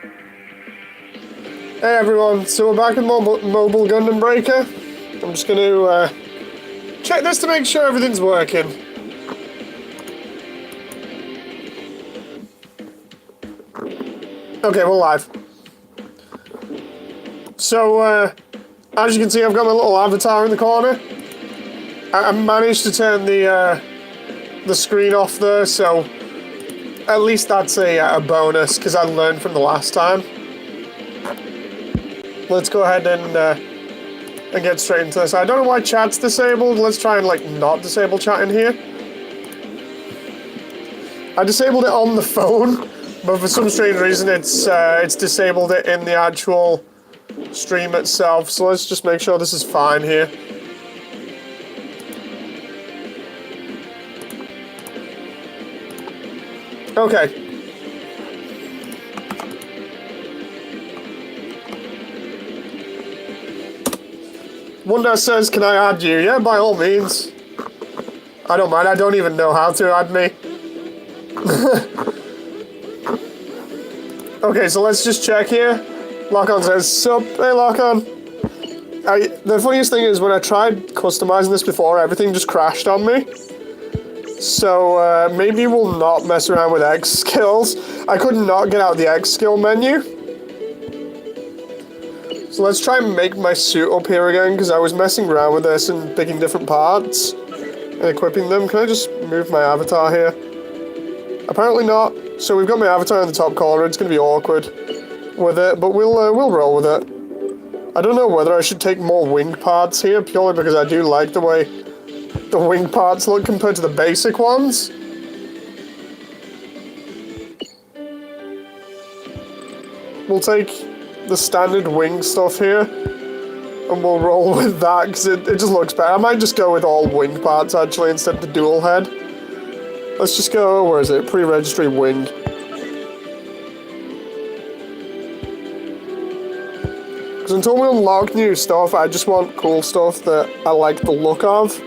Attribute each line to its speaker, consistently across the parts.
Speaker 1: Hey everyone, so we're back with Mobile Gundam Breaker. I'm just going to check this to make sure everything's working. Okay, we're live. So, as you can see, I've got my little avatar in the corner. I managed to turn the screen off there, so at least that's a bonus, because I learned from the last time. Let's go ahead and get straight into this. I don't know why chat's disabled. Let's try and, like, not disable chat in here. I disabled it on the phone, but for some strange reason it's disabled it in the actual stream itself. So let's just make sure this is fine here. Okay. Wonder says, can I add you? Yeah, by all means. I don't mind, I don't even know how to add me. Okay, so let's just check here. Lock-on says, sup, hey Lock-on. The funniest thing is when I tried customizing this before, everything just crashed on me. So maybe we'll not mess around with X skills. I could not get out the X skill menu. So let's try and make my suit up here again, because I was messing around with this and picking different parts and equipping them. Can I just move my avatar here? Apparently not. So we've got my avatar in the top corner. It's going to be awkward with it, but we'll roll with it. I don't know whether I should take more wing parts here, purely because I do like the way the wing parts look compared to the basic ones. We'll take the standard wing stuff here, and we'll roll with that, because it just looks better. I might just go with all wing parts, actually, instead of the dual head. Let's just go, where is it? Pre-registry wing. Because until we unlock new stuff, I just want cool stuff that I like the look of.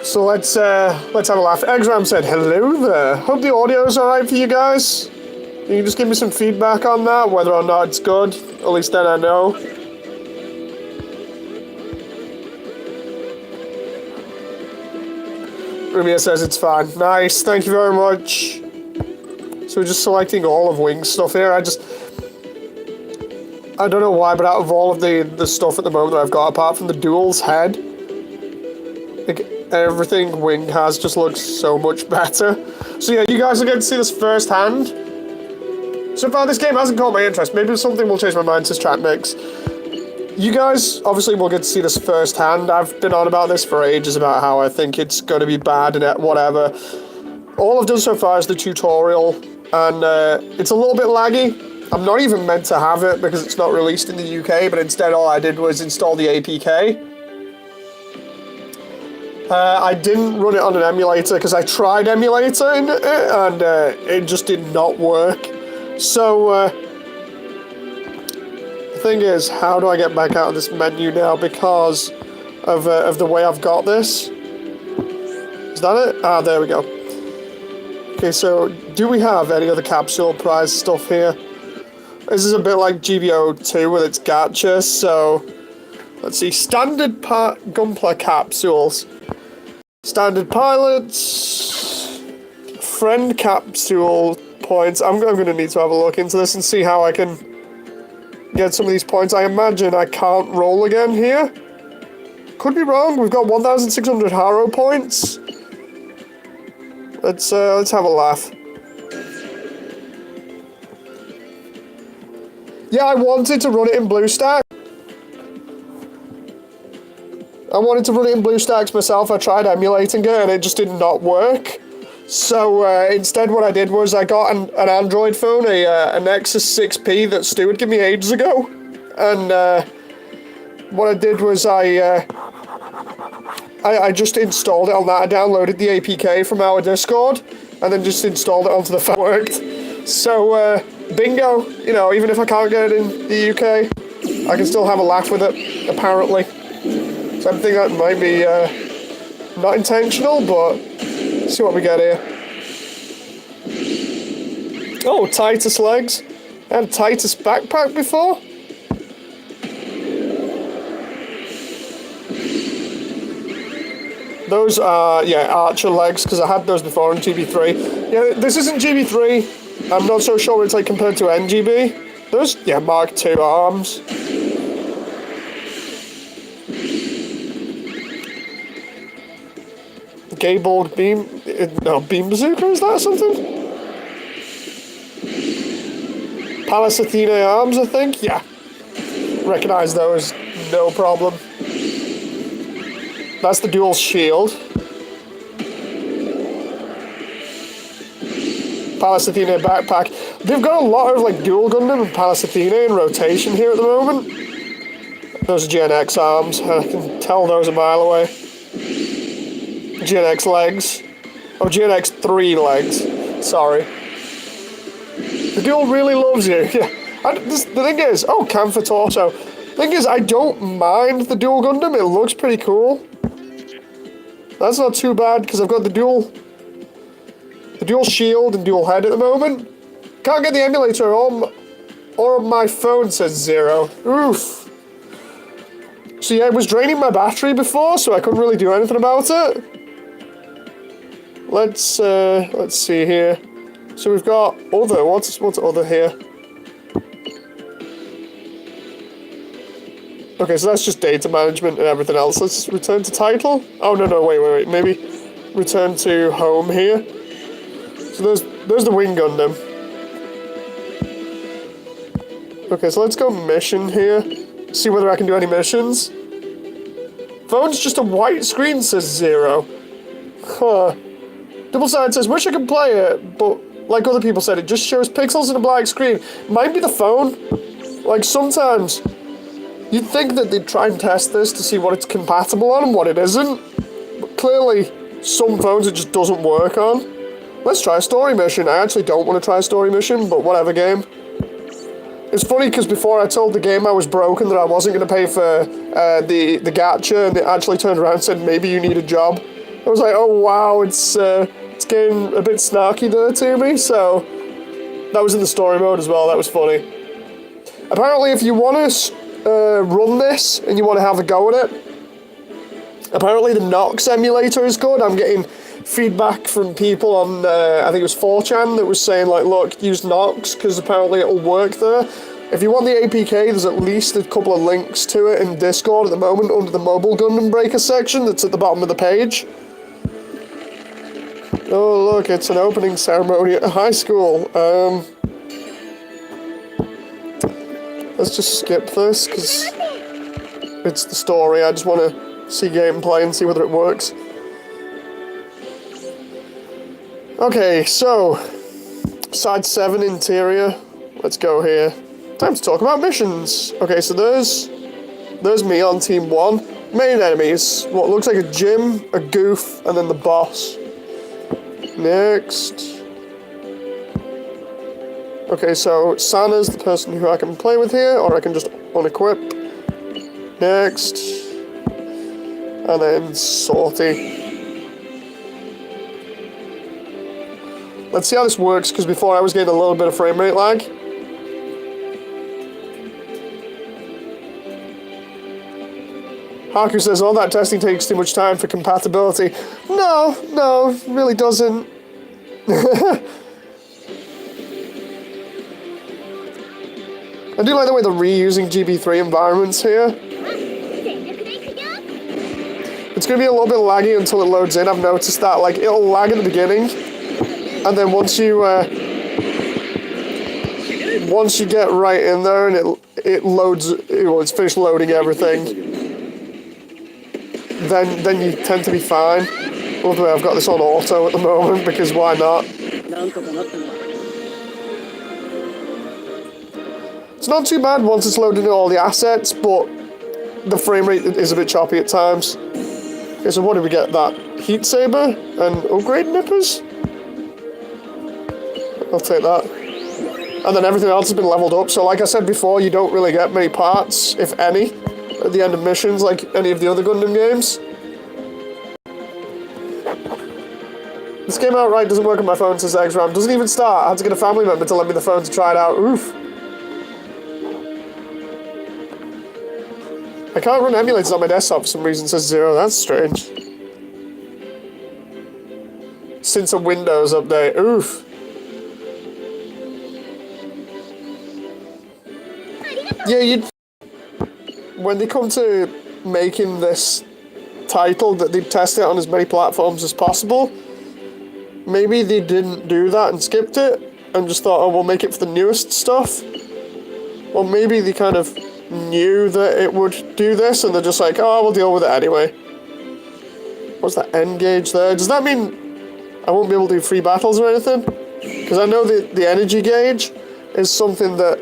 Speaker 1: So let's have a laugh. Exram said, hello there. Hope the audio's alright for you guys. You can just give me some feedback on that, whether or not it's good. At least then I know. Rumia says it's fine. Nice, thank you very much. So we're just selecting all of Wing's stuff here. I don't know why, but out of all of the stuff at the moment that I've got, apart from the dual's head, like, everything Wing has just looks so much better. So yeah, you guys will get to see this firsthand. So far, this game hasn't caught my interest. Maybe something will change my mind, says Chat Mix. You guys, obviously, will get to see this firsthand. I've been on about this for ages, about how I think it's going to be bad and whatever. All I've done so far is the tutorial, and it's a little bit laggy. I'm not even meant to have it because it's not released in the UK, but instead all I did was install the APK. I didn't run it on an emulator because I tried emulating it, and it just did not work. So, the thing is, how do I get back out of this menu now because of the way I've got this? Is that it? Ah, there we go. Okay, so, do we have any other capsule prize stuff here? This is a bit like GBO2 with its gacha, so... Let's see, standard Gunpla capsules. Standard pilots... Friend capsule... points. I'm going to need to have a look into this and see how I can get some of these points. I imagine I can't roll again here. Could be wrong. We've got 1,600 Haro points. Let's have a laugh. Yeah, I wanted to run it in BlueStack. I wanted to run it in BlueStacks myself. I tried emulating it and it just did not work. So instead what I did was I got an Android phone, a Nexus 6P that Stu had given me ages ago. And what I did was I just installed it on that. I downloaded the APK from our Discord and then just installed it onto the phone. It worked. So bingo, you know, even if I can't get it in the UK, I can still have a laugh with it, apparently. So I think that might be not intentional, but let's see what we get here. Oh, Titus legs. I had a Titus backpack before. Those are, yeah, Archer legs, because I had those before in GB3. Yeah, this isn't GB3. I'm not so sure what it's like compared to NGB. Those, yeah, Mark II arms. Gabled beam, no, beam bazooka, is that something? Pallas Athene arms, I think, yeah. Recognize those, no problem. That's the dual shield. Pallas Athene backpack. They've got a lot of like dual Gundam and Pallas Athene in rotation here at the moment. Those are GNX arms. I can tell those a mile away. GNX legs. Oh, GNX 3 legs. Sorry. The dual really loves you. Yeah. The thing is, oh, cam for torso. The thing is, I don't mind the dual Gundam. It looks pretty cool. That's not too bad, because I've got the dual shield and dual head at the moment. Can't get the emulator on, or my phone says 0. Oof. So yeah, it was draining my battery before, so I couldn't really do anything about it. Let's see here. So we've got other, what's other here? Okay, so that's just data management and everything else. Let's return to title. Oh, no, wait. Maybe return to home here. So there's the Wing Gundam. Okay, so let's go mission here. See whether I can do any missions. Phone's just a white screen, says 0. Huh. Double Side says, wish I could play it, but like other people said, it just shows pixels in a black screen. Might be the phone. Like, sometimes you'd think that they'd try and test this to see what it's compatible on and what it isn't. But clearly, some phones it just doesn't work on. Let's try a story mission. I actually don't want to try a story mission, but whatever, game. It's funny because before I told the game I was broken, that I wasn't going to pay for the gacha, and it actually turned around and said, maybe you need a job. I was like, oh wow, it's getting a bit snarky there to me, so that was in the story mode as well. That was funny. Apparently, if you want to run this and you want to have a go at it, apparently the Nox emulator is good. I'm getting feedback from people on, I think it was 4chan, that was saying like, look, use Nox, because apparently it'll work there. If you want the APK, there's at least a couple of links to it in Discord at the moment under the Mobile Gundam Breaker section that's at the bottom of the page. Oh look, it's an opening ceremony at a high school. Let's just skip this, because it's the story. I just want to see gameplay and see whether it works. Okay, so, side 7 interior. Let's go here. Time to talk about missions. Okay, so there's me on team 1. Main enemies, what looks like a Jim, a Goof, and then the boss. Next. Okay, so Sana's the person who I can play with here, or I can just unequip. Next. And then Sortie. Let's see how this works, because before I was getting a little bit of frame rate lag. Haku says, all that testing takes too much time for compatibility. No, it really doesn't. I do like the way they're reusing GB3 environments here. It's going to be a little bit laggy until it loads in. I've noticed that. Like, it'll lag at the beginning, and then once you get right in there and it loads, it's finished loading everything, then you tend to be fine. By the way, I've got this on auto at the moment, because why not? It's not too bad once it's loaded in all the assets, but the frame rate is a bit choppy at times. Okay, so what did we get? That heat saber and upgrade nippers? I'll take that. And then everything else has been leveled up, so like I said before, you don't really get many parts, if any, at the end of missions like any of the other Gundam games. This this game outright doesn't work on my phone since XRAM. Doesn't even start. I had to get a family member to lend me the phone to try it out. Oof. I can't run emulators on my desktop for some reason. It says 0. That's strange. Since a Windows update. Oof. Yeah, when they come to making this title, that they'd test it on as many platforms as possible. Maybe they didn't do that and skipped it and just thought, oh, we'll make it for the newest stuff. Or maybe they kind of knew that it would do this and they're just like, oh, we'll deal with it anyway. What's that end gauge there? Does that mean I won't be able to do free battles or anything? Because I know the energy gauge is something that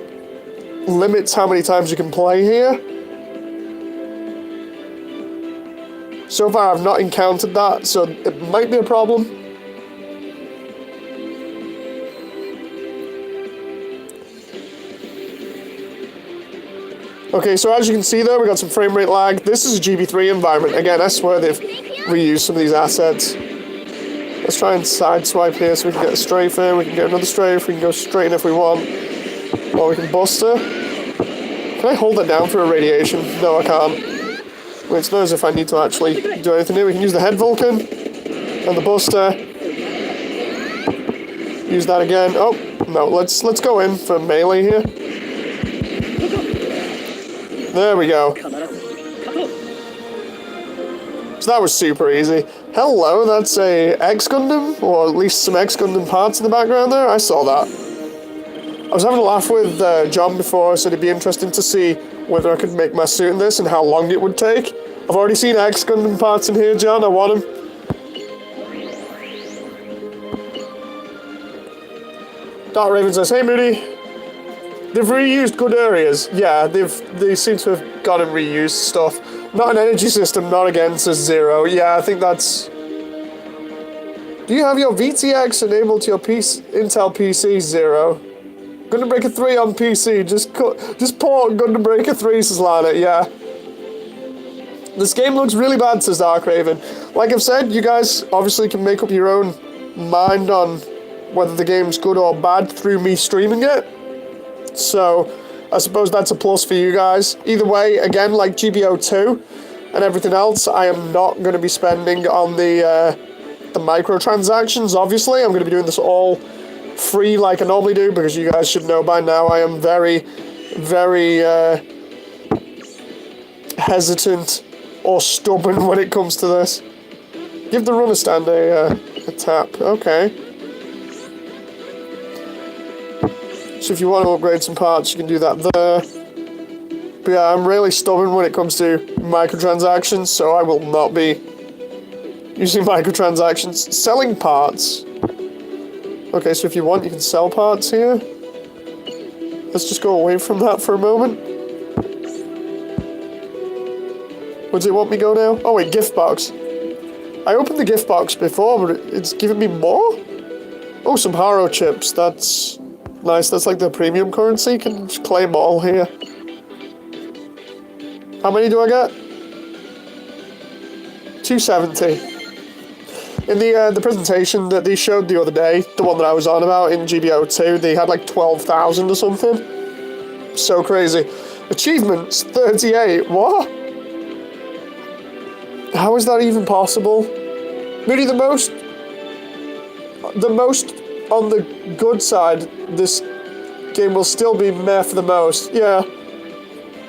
Speaker 1: limits how many times you can play here. So far I've not encountered that, so it might be a problem. Okay, so as you can see there, we got some frame rate lag. This is a GB3 environment. Again, I swear they've reused some of these assets. Let's try and sideswipe here so we can get a strafe in, we can get another strafe, we can go straight in if we want. Or we can bust her. Can I hold it down for irradiation? No, I can't. Wait, it's not as if I need to actually do anything here. We can use the head Vulcan and the Buster. Use that again. Oh, no, let's go in for melee here. There we go. So that was super easy. Hello, that's a X Gundam, or at least some X Gundam parts in the background there. I saw that. I was having a laugh with John before, so it'd be interesting to see whether I could make my suit in this and how long it would take. I've already seen X Gundam parts in here, John. I want them. Dark Raven says, hey Moody. They've reused good areas. Yeah, they seem to have gone and reused stuff. Not an energy system, not again, says 0. Yeah, I think that's... Do you have your VTX enabled to your Intel PC? 0. Gundam Breaker 3 on PC. Just port Gundam Breaker 3, says Lana. Yeah. This game looks really bad, says Dark Raven. Like I've said, you guys obviously can make up your own mind on whether the game's good or bad through me streaming it. So, I suppose that's a plus for you guys. Either way, again, like GBO2 and everything else, I am not going to be spending on the microtransactions, obviously. I'm going to be doing this all free like I normally do, because you guys should know by now I am very, very hesitant or stubborn when it comes to this. Give the runner stand a tap. Okay. So if you want to upgrade some parts, you can do that there. But yeah, I'm really stubborn when it comes to microtransactions, so I will not be using microtransactions. Selling parts. Okay, so if you want, you can sell parts here. Let's just go away from that for a moment. Where does it want me to go now? Oh wait, gift box. I opened the gift box before, but it's giving me more? Oh, some Haro chips. That's nice. That's like the premium currency. You can just claim all here. How many do I get? 270. In the presentation that they showed the other day, the one that I was on about in GBO2, they had like 12,000 or something. So crazy. Achievements, 38. What? How is that even possible? Really, the most on the good side, this game will still be meh for the most. Yeah.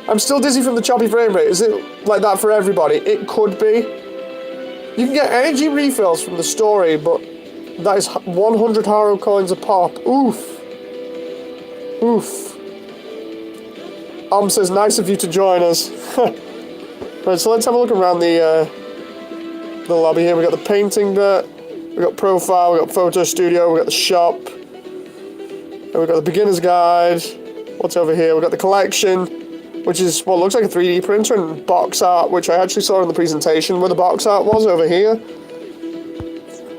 Speaker 1: I'm still dizzy from the choppy frame rate. Is it like that for everybody? It could be. You can get energy refills from the story, but that is 100 Haro coins a pop. Oof. Oof. Says, nice of you to join us. Right, so let's have a look around the lobby here. We got the painting bit, we got profile, we got photo studio, we got the shop, and we got the beginner's guide. What's over here? We got the collection, which is what looks like a 3D printer, and box art, which I actually saw in the presentation where the box art was over here.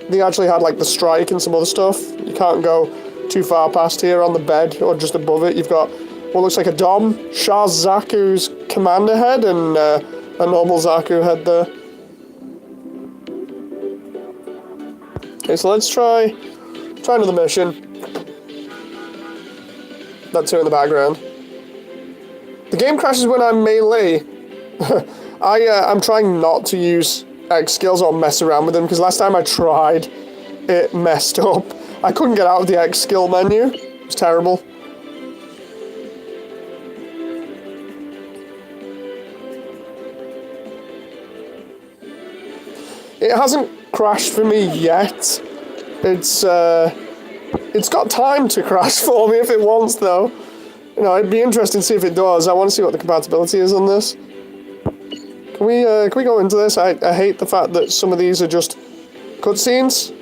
Speaker 1: They actually had like the strike and some other stuff. You can't go too far past here on the bed or just above it. You've got what looks like a Dom, Shah Zaku's commander head, and a normal Zaku head there. Okay, so let's try another mission. That two in the background. The game crashes when I'm melee. I'm trying not to use X skills or mess around with them, because last time I tried, it messed up. I couldn't get out of the X skill menu. It was terrible. It hasn't crashed for me yet. It's got time to crash for me if it wants, though. You know, it'd be interesting to see if it does. I want to see what the compatibility is on this. Can we go into this? I hate the fact that some of these are just cutscenes.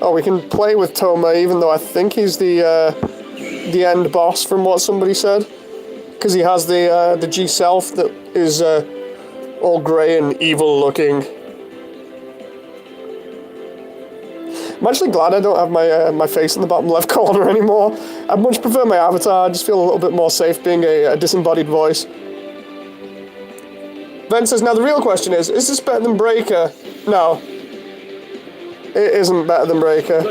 Speaker 1: Oh, we can play with Toma, even though I think he's the end boss from what somebody said. Because he has the G-Self that is all grey and evil looking. I'm actually glad I don't have my face in the bottom left corner anymore. I much prefer my avatar. I just feel a little bit more safe being a disembodied voice. Ben says, now the real question is this better than Breaker? No. It isn't better than Breaker.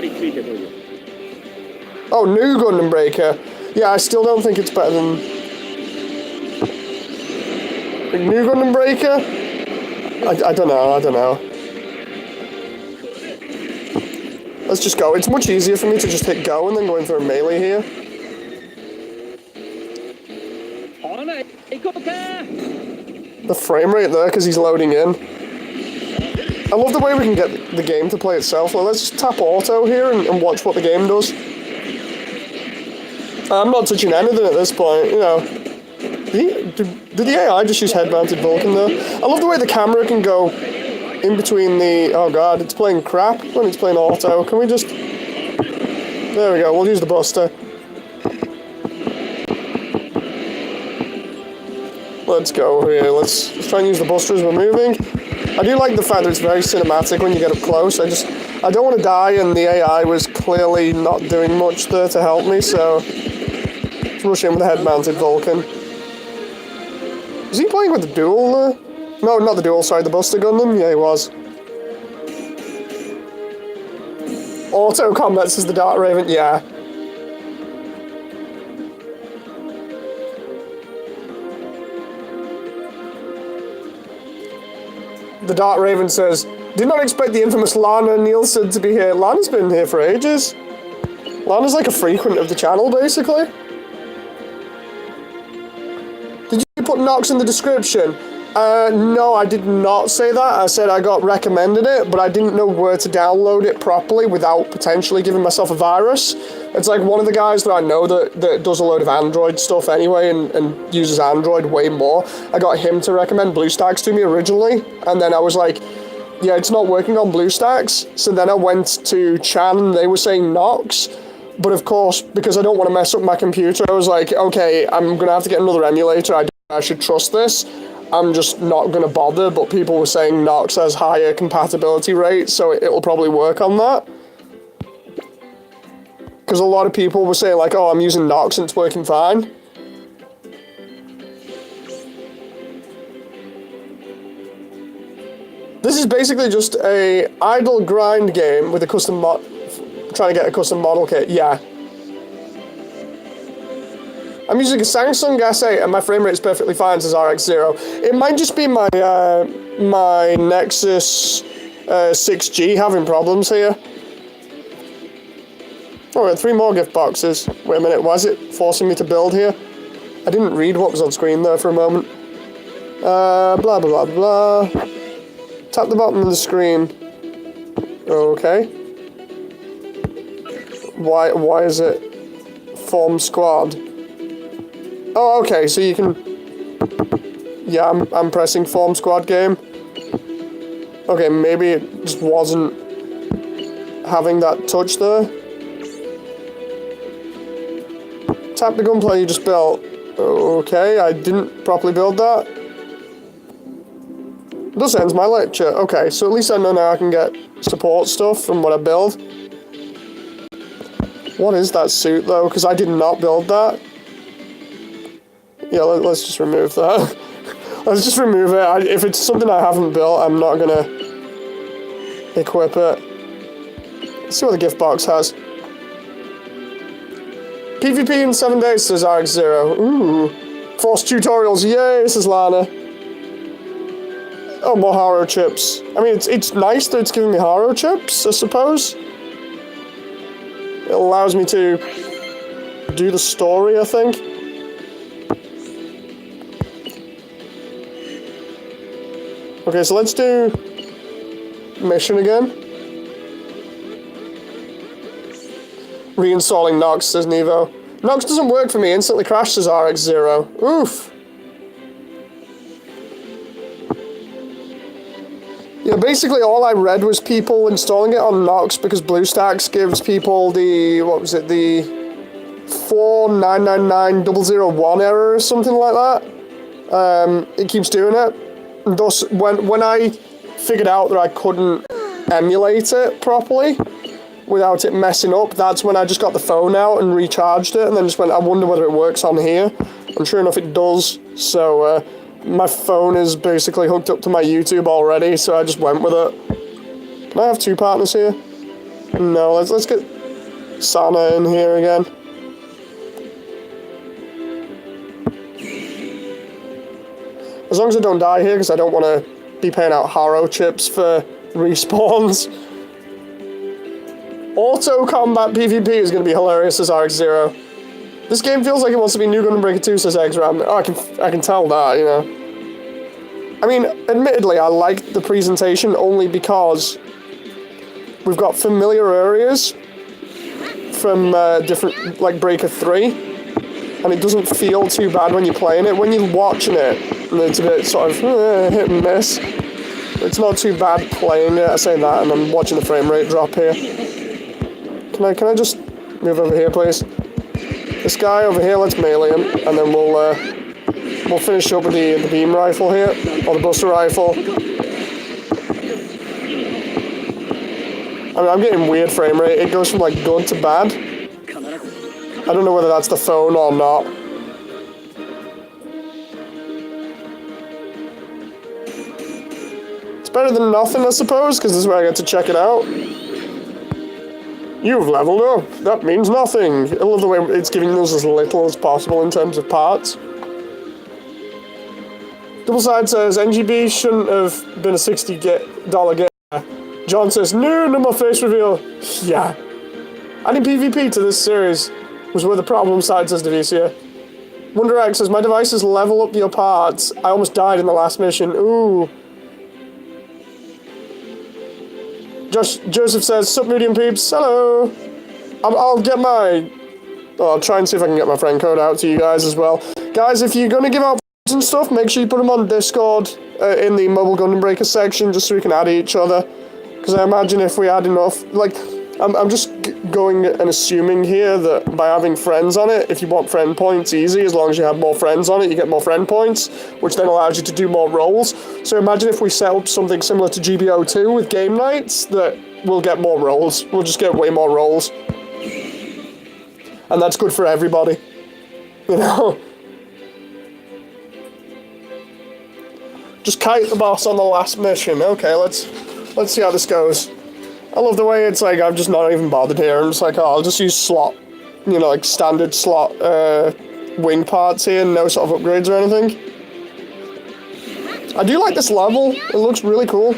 Speaker 1: Oh, new Gundam Breaker. Yeah, I still don't think it's better than... New Gundam Breaker? I don't know. Let's just go. It's much easier for me to just hit go and then go in for a melee here. The frame rate there, because he's loading in. I love the way we can get the game to play itself. Well, let's just tap auto here and watch what the game does. I'm not touching anything at this point, you know. Did the AI just use head-mounted Vulcan there? I love the way the camera can go in between the... Oh god, it's playing crap when it's playing auto. Can we just... There we go, we'll use the Buster. Let's go here, let's try and use the Buster as we're moving. I do like the fact that it's very cinematic when you get up close. I don't want to die, and the AI was clearly not doing much there to help me, so... Let's rush in with the head-mounted Vulcan. Is he playing with the dual there? No, not the dual, sorry, the Buster Gundam? Yeah, he was. Auto combat says the Dart Raven, yeah. The Dart Raven says, did not expect the infamous Lana Nielsen to be here. Lana's been here for ages. Lana's like a frequent of the channel, basically. Did you put Nox in the description? No, I did not say that. I said I got recommended it, but I didn't know where to download it properly without potentially giving myself a virus. It's like one of the guys that I know that does a load of Android stuff anyway and uses Android way more. I got him to recommend BlueStacks to me originally, and then I was like, yeah, it's not working on BlueStacks. So then I went to Chan and they were saying Nox. But of course, because I don't want to mess up my computer, I was like, okay, I'm going to have to get another emulator. I should trust this. I'm just not going to bother, but people were saying Nox has higher compatibility rates, so it'll probably work on that. Because a lot of people were saying, like, oh, I'm using Nox and it's working fine. This is basically just a idle grind game with a custom mod, trying to get a custom model kit, yeah. I'm using a Samsung S8 and my frame rate is perfectly fine, says RX0. It might just be my my Nexus 6G having problems here. Oh, we had 3 more gift boxes. Wait a minute, why is it forcing me to build here? I didn't read what was on screen there for a moment. Blah, blah, blah, blah. Tap the bottom of the screen. Okay. Why is it form squad? Oh, okay, so you can... Yeah, I'm pressing form squad game. Okay, maybe it just wasn't having that touch there. Tap the gunpla you just built. Okay, I didn't properly build that. This ends my lecture. Okay, so at least I know now I can get support stuff from what I build. What is that suit, though? Because I did not build that. Yeah, let's just remove that. Let's just remove it. If it's something I haven't built, I'm not gonna equip it. Let's see what the gift box has. PvP in 7 days, says RX0. Ooh. Force tutorials, yay, says Lana. Oh, more Haro chips. I mean, it's nice that it's giving me Haro chips, I suppose. It allows me to do the story, I think. Okay, so let's do mission again. Reinstalling Nox, says Nevo. Nox doesn't work for me, instantly crashed, says RX0. Oof. Yeah, basically all I read was people installing it on Nox because BlueStacks gives people the, what was it, the 4999001 error or something like that. It keeps doing it. And thus, when I figured out that I couldn't emulate it properly without it messing up, that's when I just got the phone out and recharged it and then just went, I wonder whether it works on here. And sure enough it does, so my phone is basically hooked up to my YouTube already, so I just went with it. Can I have two partners here? No, let's get Sana in here again. As long as I don't die here, because I don't want to be paying out Haro chips for respawns. Auto combat PvP is going to be hilarious, says RX0. This game feels like it wants to be New Gundam Breaker 2, says Xram. Oh, I can tell that, you know. I mean, admittedly, I like the presentation only because we've got familiar areas from different, like Breaker 3, and it doesn't feel too bad when you're playing it. When you're watching it, and it's a bit sort of hit and miss. It's not too bad playing it, I say that, and I'm watching the frame rate drop here. Can I just move over here, please? This guy over here, let's melee him, and then we'll finish up with the beam rifle here, or the buster rifle. I mean, I'm getting weird frame rate. It goes from like good to bad. I don't know whether that's the phone or not. It's better than nothing, I suppose, because this is where I get to check it out. You've leveled up. That means nothing. I love the way it's giving us as little as possible in terms of parts. Double Side says, NGB shouldn't have been a $60 game. John says, no more face reveal. Yeah. Adding PvP to this series was where the problem side, says Devicia. Wonder X says, my devices level up your parts. I almost died in the last mission. Ooh. Joseph says, sup medium peeps, hello. I'll get my... I'll try and see if I can get my friend code out to you guys as well. Guys, if you're going to give out and stuff, make sure you put them on Discord in the Mobile Gundam Breaker section, just so we can add each other. Because I imagine if we had enough... Like, I'm just going and assuming here that by having friends on it, if you want friend points easy, as long as you have more friends on it, you get more friend points, which then allows you to do more roles. So imagine if we set up something similar to GBO2 with game nights, that we'll get more roles. We'll just get way more roles. And that's good for everybody. You know? Just kite the boss on the last mission. Okay, let's see how this goes. I love the way it's like, I'm just not even bothered here. I'm just like, oh, I'll just use slot, you know, like standard slot wing parts here, no sort of upgrades or anything. I do like this level. It looks really cool.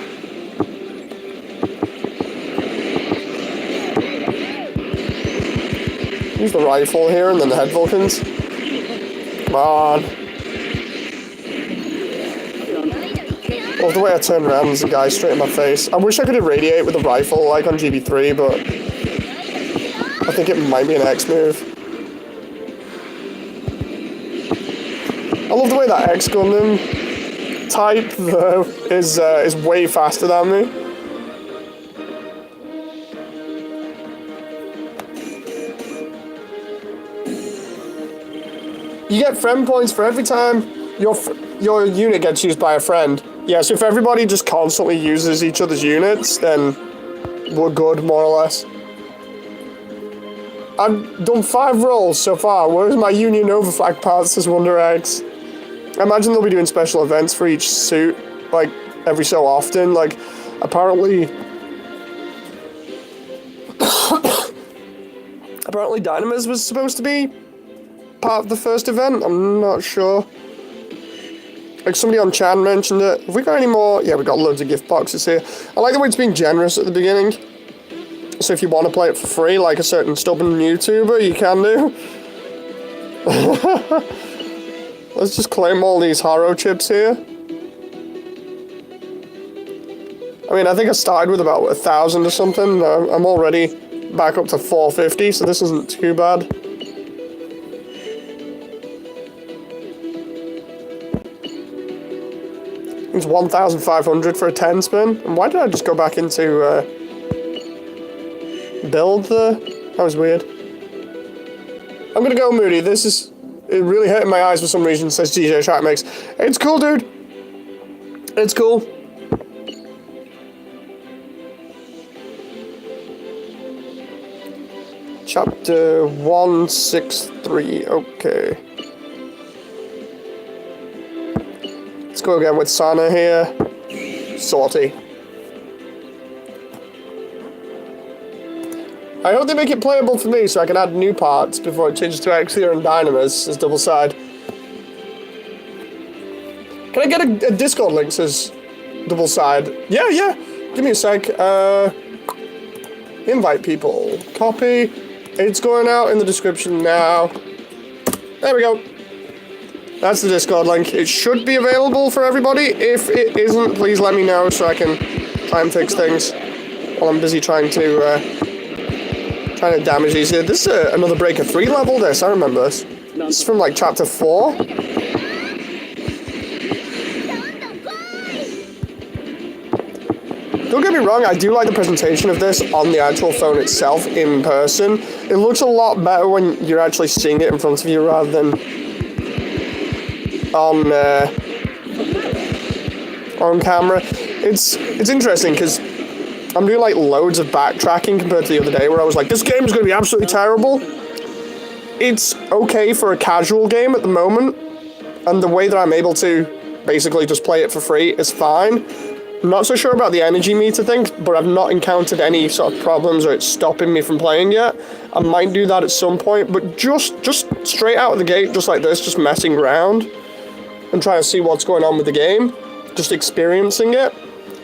Speaker 1: Use the rifle here and then the head Vulcans. Come on. Well, the way I turn around, there's a guy straight in my face. I wish I could irradiate with a rifle like on GB3, but I think it might be an X move. I love the way that X Gundam type, though, is way faster than me. You get friend points for every time your unit gets used by a friend. Yeah, so if everybody just constantly uses each other's units, then we're good, more or less. I've done 5 rolls so far. Where's my Union Overflag parts, says Wonder Eggs? I imagine they'll be doing special events for each suit, like, every so often. Like, apparently... Apparently Dynamis was supposed to be part of the first event. I'm not sure. Like somebody on Chan mentioned it. Have we got any more? Yeah, we got loads of gift boxes here. I like the way it's being generous at the beginning. So if you want to play it for free, like a certain stubborn YouTuber, you can do. Let's just claim all these Haro chips here. I mean, I think I started with about 1,000 or something. I'm already back up to 450, so this isn't too bad. It's 1,500 for a 10 spin. And why did I just go back into build there? That was weird. I'm gonna go Moody. This is really hurting my eyes for some reason, says DJ Track Mix. It's cool, dude. It's cool. Chapter 163, okay. Let's go again with Sana here. Salty. I hope they make it playable for me so I can add new parts before it changes to Exia and Dynamis as double side. Can I get a Discord link says double side? Yeah, yeah. Give me a sec. Invite people. Copy. It's going out in the description now. There we go. That's the Discord link. It should be available for everybody. If it isn't, please let me know so I can try and fix things while I'm busy trying to damage these here. This is another Breaker 3 level, this. I remember this. This is from, like, Chapter 4. Don't get me wrong, I do like the presentation of this on the actual phone itself, in person. It looks a lot better when you're actually seeing it in front of you rather than on camera. It's interesting because I'm doing like loads of backtracking compared to the other day where I was like, this game is going to be absolutely terrible. It's okay for a casual game at the moment, and the way that I'm able to basically just play it for free is fine. I'm not so sure about the energy meter thing, but I've not encountered any sort of problems or it's stopping me from playing yet. I might do that at some point, but just straight out of the gate, just like this, just messing around and trying to see what's going on with the game, just experiencing it,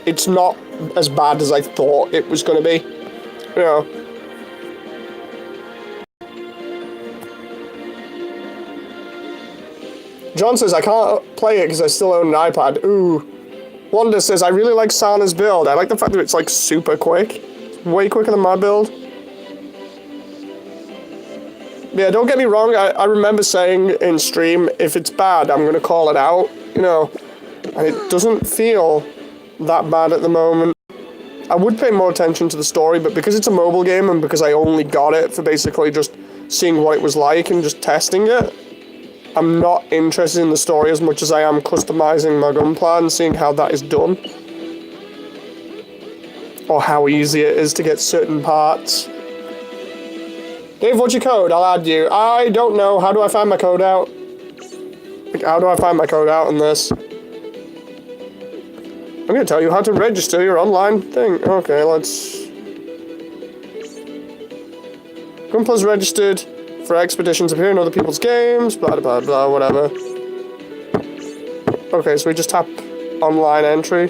Speaker 1: it's not as bad as I thought it was going to be, you know. John says, I can't play it because I still own an iPad. Ooh. Wanda says, I really like Sana's build. I like the fact that it's like super quick. It's way quicker than my build. Yeah, don't get me wrong, I remember saying in stream, if it's bad, I'm going to call it out, you know. And it doesn't feel that bad at the moment. I would pay more attention to the story, but because it's a mobile game and because I only got it for basically just seeing what it was like and just testing it, I'm not interested in the story as much as I am customizing my gunpla and seeing how that is done. Or how easy it is to get certain parts. Dave, what's your code? I'll add you. I don't know. How do I find my code out? Like, how do I find my code out in this? I'm going to tell you how to register your online thing. Okay, let's... Gunpla's registered for expeditions appear in other people's games, blah, blah, blah, whatever. Okay, so we just tap online entry.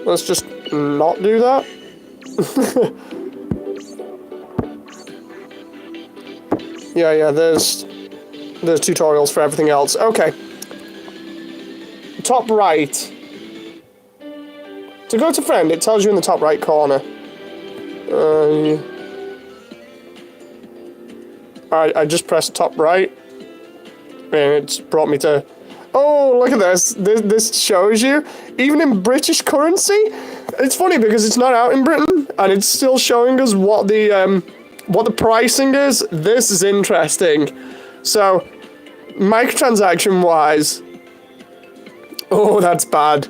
Speaker 1: Let's just not do that. Yeah, there's tutorials for everything else. Okay. Top right. To go to friend, it tells you in the top right corner. I just pressed top right, and it's brought me to... Oh, look at this. This shows you, even in British currency. It's funny because it's not out in Britain, and it's still showing us what the pricing is. This is interesting. So, microtransaction-wise... Oh, that's bad.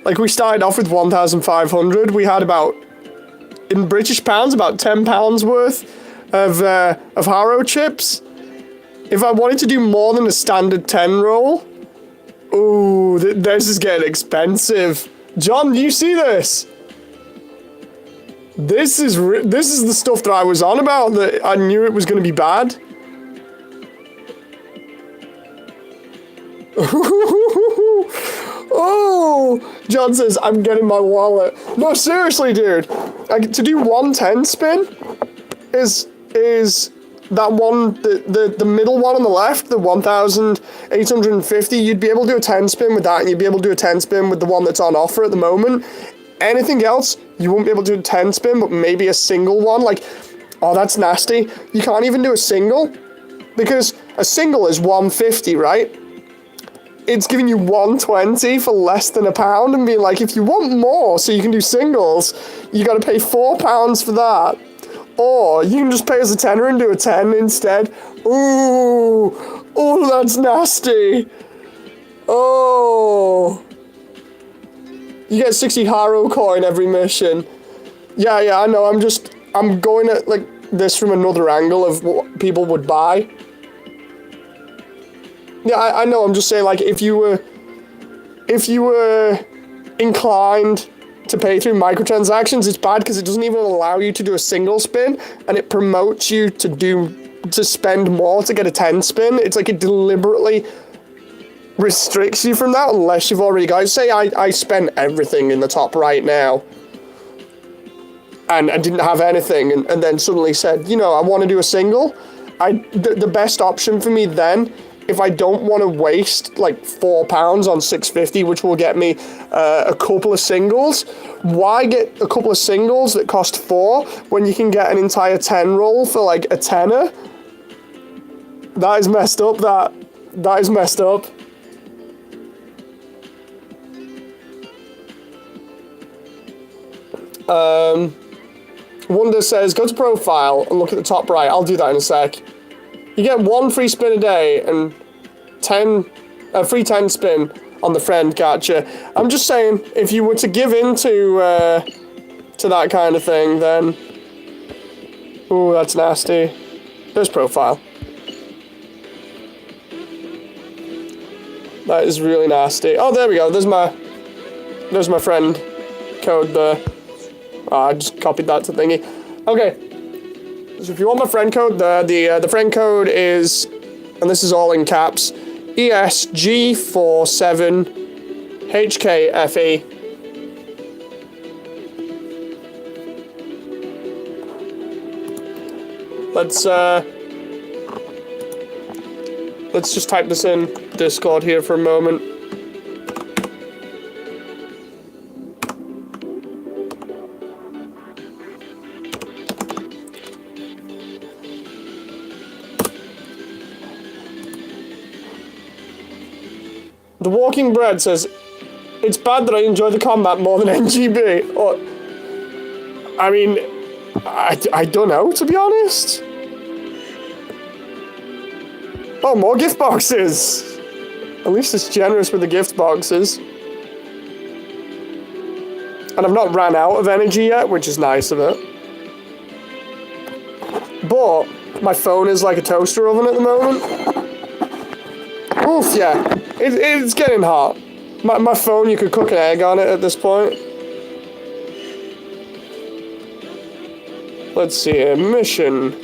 Speaker 1: Like, we started off with 1,500. We had about, in British pounds, about £10 worth of Haro chips. If I wanted to do more than a standard 10 roll, ooh, this is getting expensive. John, do you see this? This is the stuff that I was on about, that I knew it was going to be bad. Oh, John says, I'm getting my wallet. No, seriously, dude. To do 110 spin is that one, the middle one on the left, the 1,850, you'd be able to do a 10 spin with that, and you'd be able to do a 10 spin with the one that's on offer at the moment. Anything else, you won't be able to do a 10 spin, but maybe a single one. Like, oh, that's nasty. You can't even do a single, because a single is 150, right? It's giving you 120 for less than £1 and being like, if you want more so you can do singles, you got to pay £4 for that. Or you can just pay us a tenner and do a 10 instead. Ooh, oh, that's nasty. Oh. You get 60 Haro coin every mission. Yeah, I know. I'm going at like this from another angle of what people would buy. Yeah, I know, I'm just saying, like, if you were inclined to pay through microtransactions, it's bad because it doesn't even allow you to do a single spin, and it promotes you to spend more to get a 10 spin. It's like it deliberately restricts you from that unless you've already got it. Say I spent everything in the top right now, and I didn't have anything, and then suddenly said, you know, I want to do a single. The best option for me then, if I don't want to waste like £4 on 650, which will get me a couple of singles, why get a couple of singles that cost 4 when you can get an entire 10 roll for like a tenner? That is messed up. That is messed up. Wonder says, go to profile and look at the top right. I'll do that in a sec. You get 1 free spin a day and free 10 spin on the friend gacha. I'm just saying, if you were to give in to that kind of thing, then... Ooh, that's nasty. There's profile. That is really nasty. Oh, there we go. There's my friend code there. Oh, I just copied that to thingy. Okay. So if you want my friend code, the friend code is, and this is all in caps, ESG47HKFE. Let's just type this in Discord here for a moment. The Walking Bread says, it's bad that I enjoy the combat more than NGB. Or, I mean, I don't know, to be honest. Oh, more gift boxes. At least it's generous with the gift boxes. And I've not ran out of energy yet, which is nice of it. But my phone is like a toaster oven at the moment. Oof, yeah. It's getting hot. My phone, you could cook an egg on it at this point. Let's see here. Mission.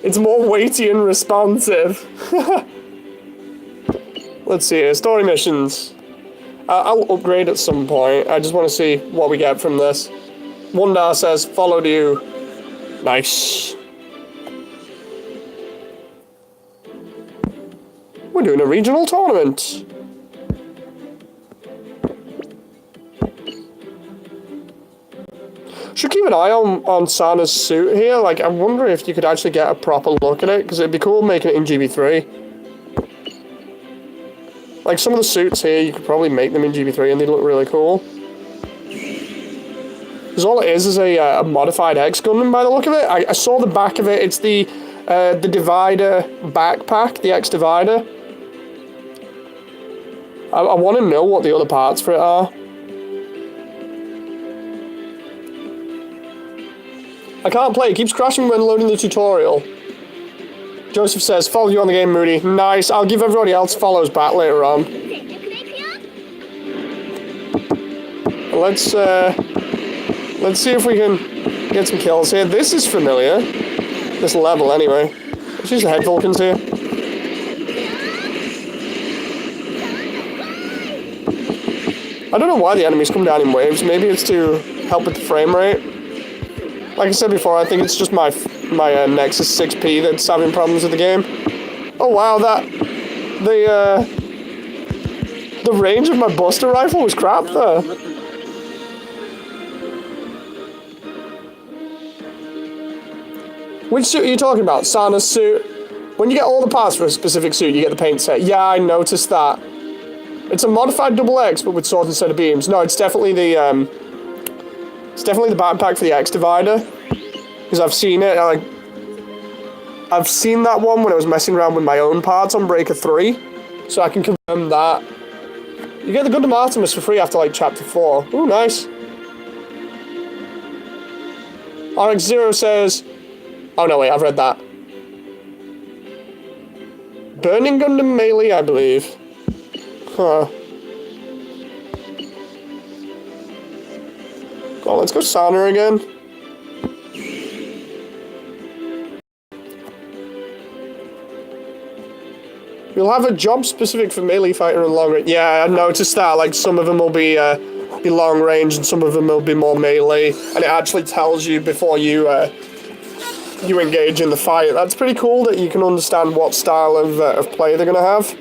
Speaker 1: It's more weighty and responsive. Let's see here. Story missions. I'll upgrade at some point. I just want to see what we get from this. Wondar says, followed you. Nice. We're doing a regional tournament. Should keep an eye on Sana's suit here. Like, I wonder if you could actually get a proper look at it, because it'd be cool making it in GB3. Like, some of the suits here, you could probably make them in GB3 and they'd look really cool. Because all it is a modified X Gundam by the look of it. I saw the back of it. It's the Divider backpack, the X Divider. I want to know what the other parts for it are. I can't play, it keeps crashing when loading the tutorial. Joseph says, follow you on the game, Moody. Nice, I'll give everybody else follows back later on. Let's see if we can get some kills here. This is familiar. This level, anyway. Let's use the head Vulcans here. I don't know why the enemies come down in waves. Maybe it's to help with the frame rate. Like I said before, I think it's just my Nexus 6P that's having problems with the game. Oh wow, the range of my Buster rifle was crap there. Which suit are you talking about? Sana's suit? When you get all the parts for a specific suit, you get the paint set. Yeah, I noticed that. It's a modified double X, but with swords instead of beams. No, it's definitely the backpack for the X divider. Because I've seen it, I've seen that one when I was messing around with my own parts on Breaker 3. So I can confirm that. You get the Gundam Artemis for free after, like, Chapter 4. Ooh, nice. RX0 says... Oh, no, wait, I've read that. Burning Gundam Melee, I believe. Huh. Well, let's go Sana again. You'll have a job specific for melee fighter and long range. Yeah, I noticed that. Like, some of them will be long range and some of them will be more melee. And it actually tells you before you you engage in the fight. That's pretty cool that you can understand what style of play they're gonna have.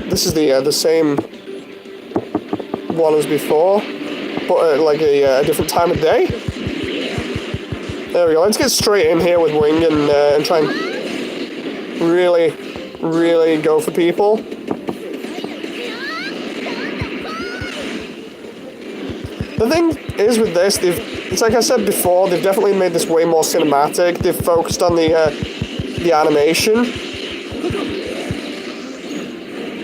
Speaker 1: This is the same one as before, but at like a different time of day. There we go. Let's get straight in here with Wing and try and really go for people. The thing is with this, it's like I said before, they've definitely made this way more cinematic. They've focused on the animation.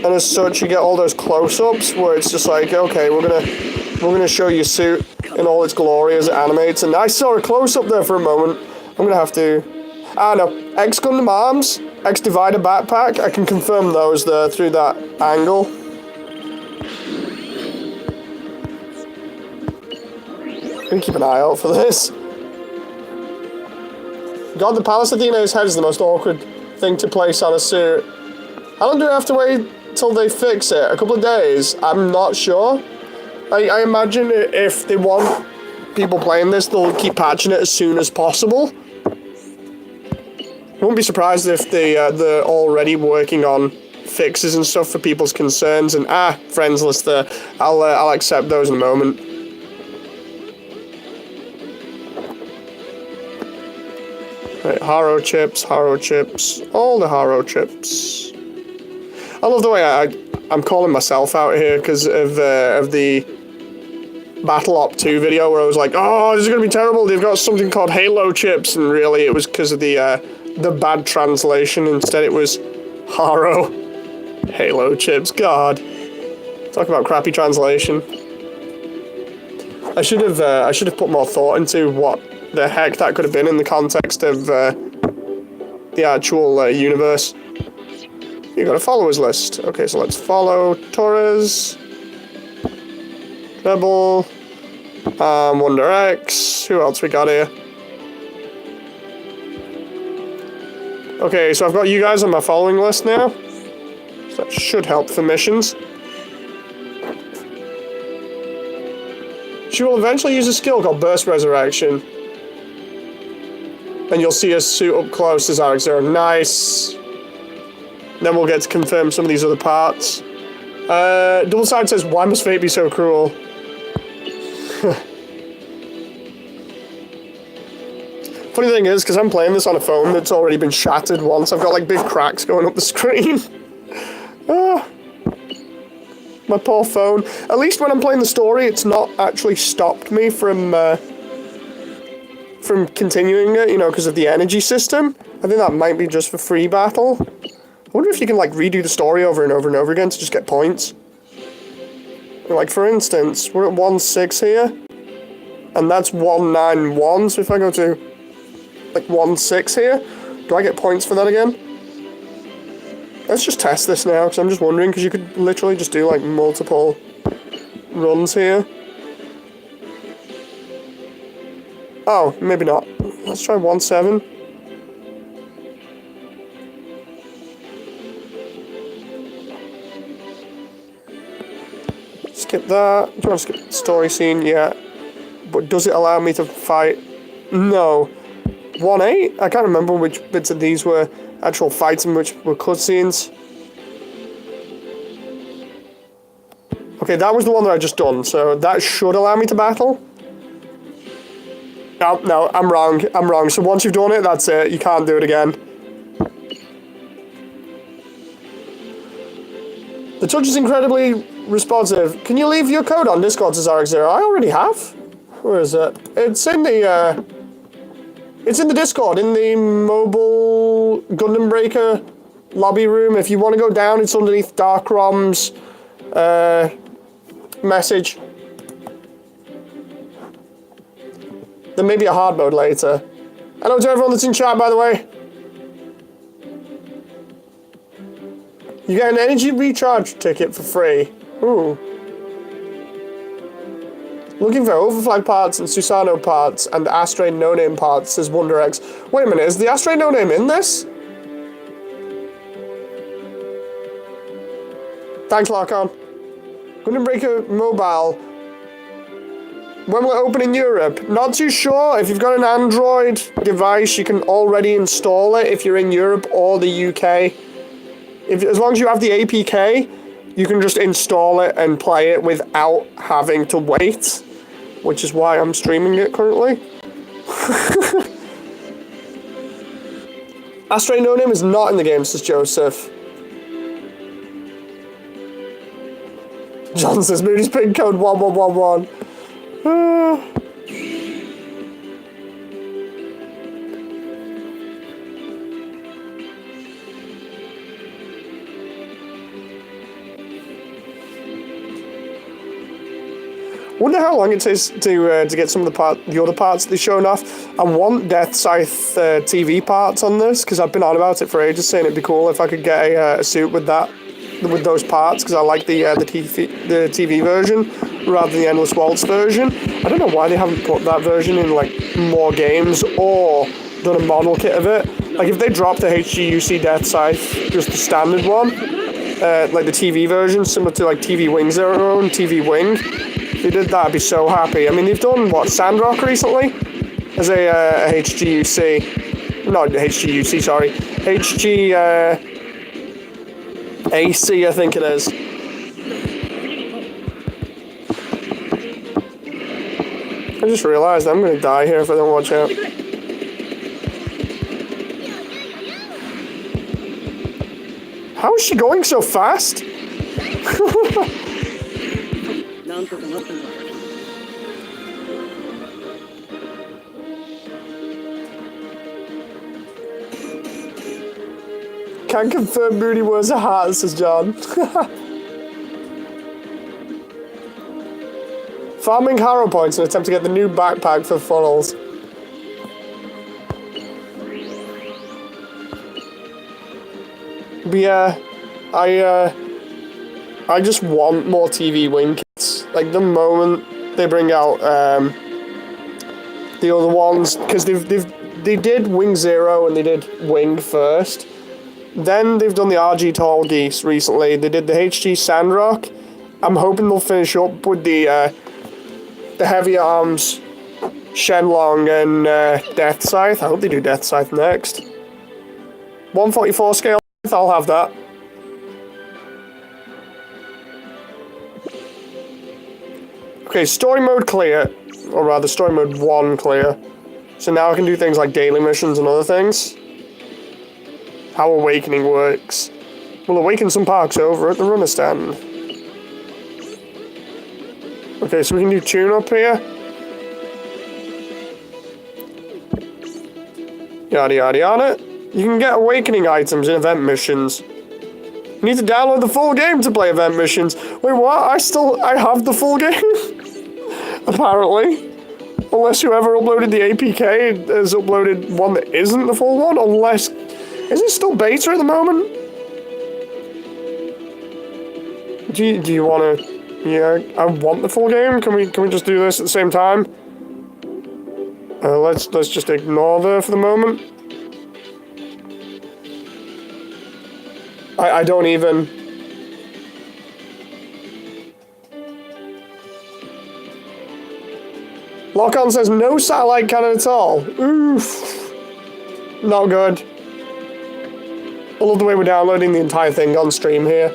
Speaker 1: And as such, you get all those close-ups where it's just like, okay, we're gonna show you suit in all its glory as it animates. And I saw a close-up there for a moment. I'm gonna have to... Ah, no. X Gundam Arms, X Divider Backpack. I can confirm those there through that angle. I'm gonna keep an eye out for this. God, the Palace Athena's head is the most awkward thing to place on a suit. How long do I have to wait till they fix it? A couple of days? I'm not sure. I imagine if they want people playing this, they'll keep patching it as soon as possible. I wouldn't be surprised if they're already working on fixes and stuff for people's concerns. And friends list there. I'll accept those in a moment. Right, Haro chips, all the Haro chips. I love the way I'm calling myself out here because of the Battle Op 2 video where I was like, oh, this is gonna be terrible. They've got something called Halo chips, and really it was because of the bad translation. Instead, it was Haro Halo chips. God, talk about crappy translation. I should have put more thought into what the heck that could have been in the context of the actual universe. You got a followers list. Okay, so let's follow Torres, Rebel, Wonder X. Who else we got here? Okay, so I've got you guys on my following list now. So that should help for missions. She will eventually use a skill called Burst Resurrection. And you'll see us suit up close as RX-0. Nice. Then we'll get to confirm some of these other parts. Double Side says, why must fate be so cruel? Funny thing is, because I'm playing this on a phone that's already been shattered once, I've got like big cracks going up the screen. My poor phone. At least when I'm playing the story, it's not actually stopped me from continuing it, you know, because of the energy system. I think that might be just for free battle. I wonder if you can, like, redo the story over and over and over again to just get points. Like, for instance, we're at 1-6 here. And that's 191, so if I go to, like, 1-6 here, do I get points for that again? Let's just test this now, because I'm just wondering, because you could literally just do like multiple runs here. Oh, maybe not. Let's try 1.7. Skip that. Do you want to skip the story scene? Yeah. But does it allow me to fight? No. 1.8? I can't remember which bits of these were actual fights and which were cutscenes. Okay, that was the one that I just done, so that should allow me to battle. No, I'm wrong. So once you've done it, that's it. You can't do it again. The touch is incredibly responsive. Can you leave your code on Discord, says RX0? I already have. Where is it? It's in the Discord, in the mobile Gundam Breaker lobby room. If you want to go down, it's underneath Darkrom's message. There may be a hard mode later. Hello to everyone that's in chat, by the way. You get an energy recharge ticket for free. Ooh. Looking for Overflag parts and Susano parts and Astray No-Name parts, says WonderX. Wait a minute, is the Astray No-Name in this? Thanks, Larkon. Gundam Breaker Mobile. When will it open in Europe? Not too sure. If you've got an Android device, you can already install it if you're in Europe or the UK. As long as you have the APK, you can just install it and play it without having to wait, which is why I'm streaming it currently. Astray No-Name is not in the game, says Joseph. John says Moody's pin code 1111. Wonder how long it takes to get some of the other parts they've shown off. I want Death Scythe TV parts on this because I've been on about it for ages, saying it'd be cool if I could get a suit with those parts, because I like the TV version rather than the Endless Waltz version. I don't know why they haven't put that version in like more games or done a model kit of it. Like if they dropped the HGUC Death Scythe, just the standard one, like the TV version, similar to like TV Wing Zero and TV Wing. If they did that, I'd be so happy. I mean, they've done, what, Sandrock recently? As a HGUC. Not HGUC, sorry. AC, I think it is. I just realised I'm going to die here if I don't watch out. How is she going so fast? Can't confirm Moody wears a hat, says John. Farming Harrow points in an attempt to get the new backpack for funnels. But yeah, I just want more TV Wing kits. Like the moment they bring out the other ones, because they did Wing Zero and they did Wing first. Then they've done the RG Tall Geese recently. They did the HG Sandrock. I'm hoping they'll finish up with the Heavy Arms Shenlong and Death Scythe. I hope they do Death Scythe next. 144 scale, I'll have that. Okay, story mode clear. Or rather, story mode 1 clear. So now I can do things like daily missions and other things. How Awakening works. We'll awaken some parks over at the runner stand. Okay, so we can do tune-up here. Yada yada yada. You can get Awakening items in event missions. You need to download the full game to play event missions. Wait, what? I have the full game? Apparently. Unless whoever uploaded the APK has uploaded one that isn't the full one, unless... Is it still beta at the moment? Do you want to? Yeah, I want the full game. Can we just do this at the same time? Let's just ignore there for the moment. I don't even. Lock-on says no satellite cannon at all. Oof. Not good. I love the way we're downloading the entire thing on stream here.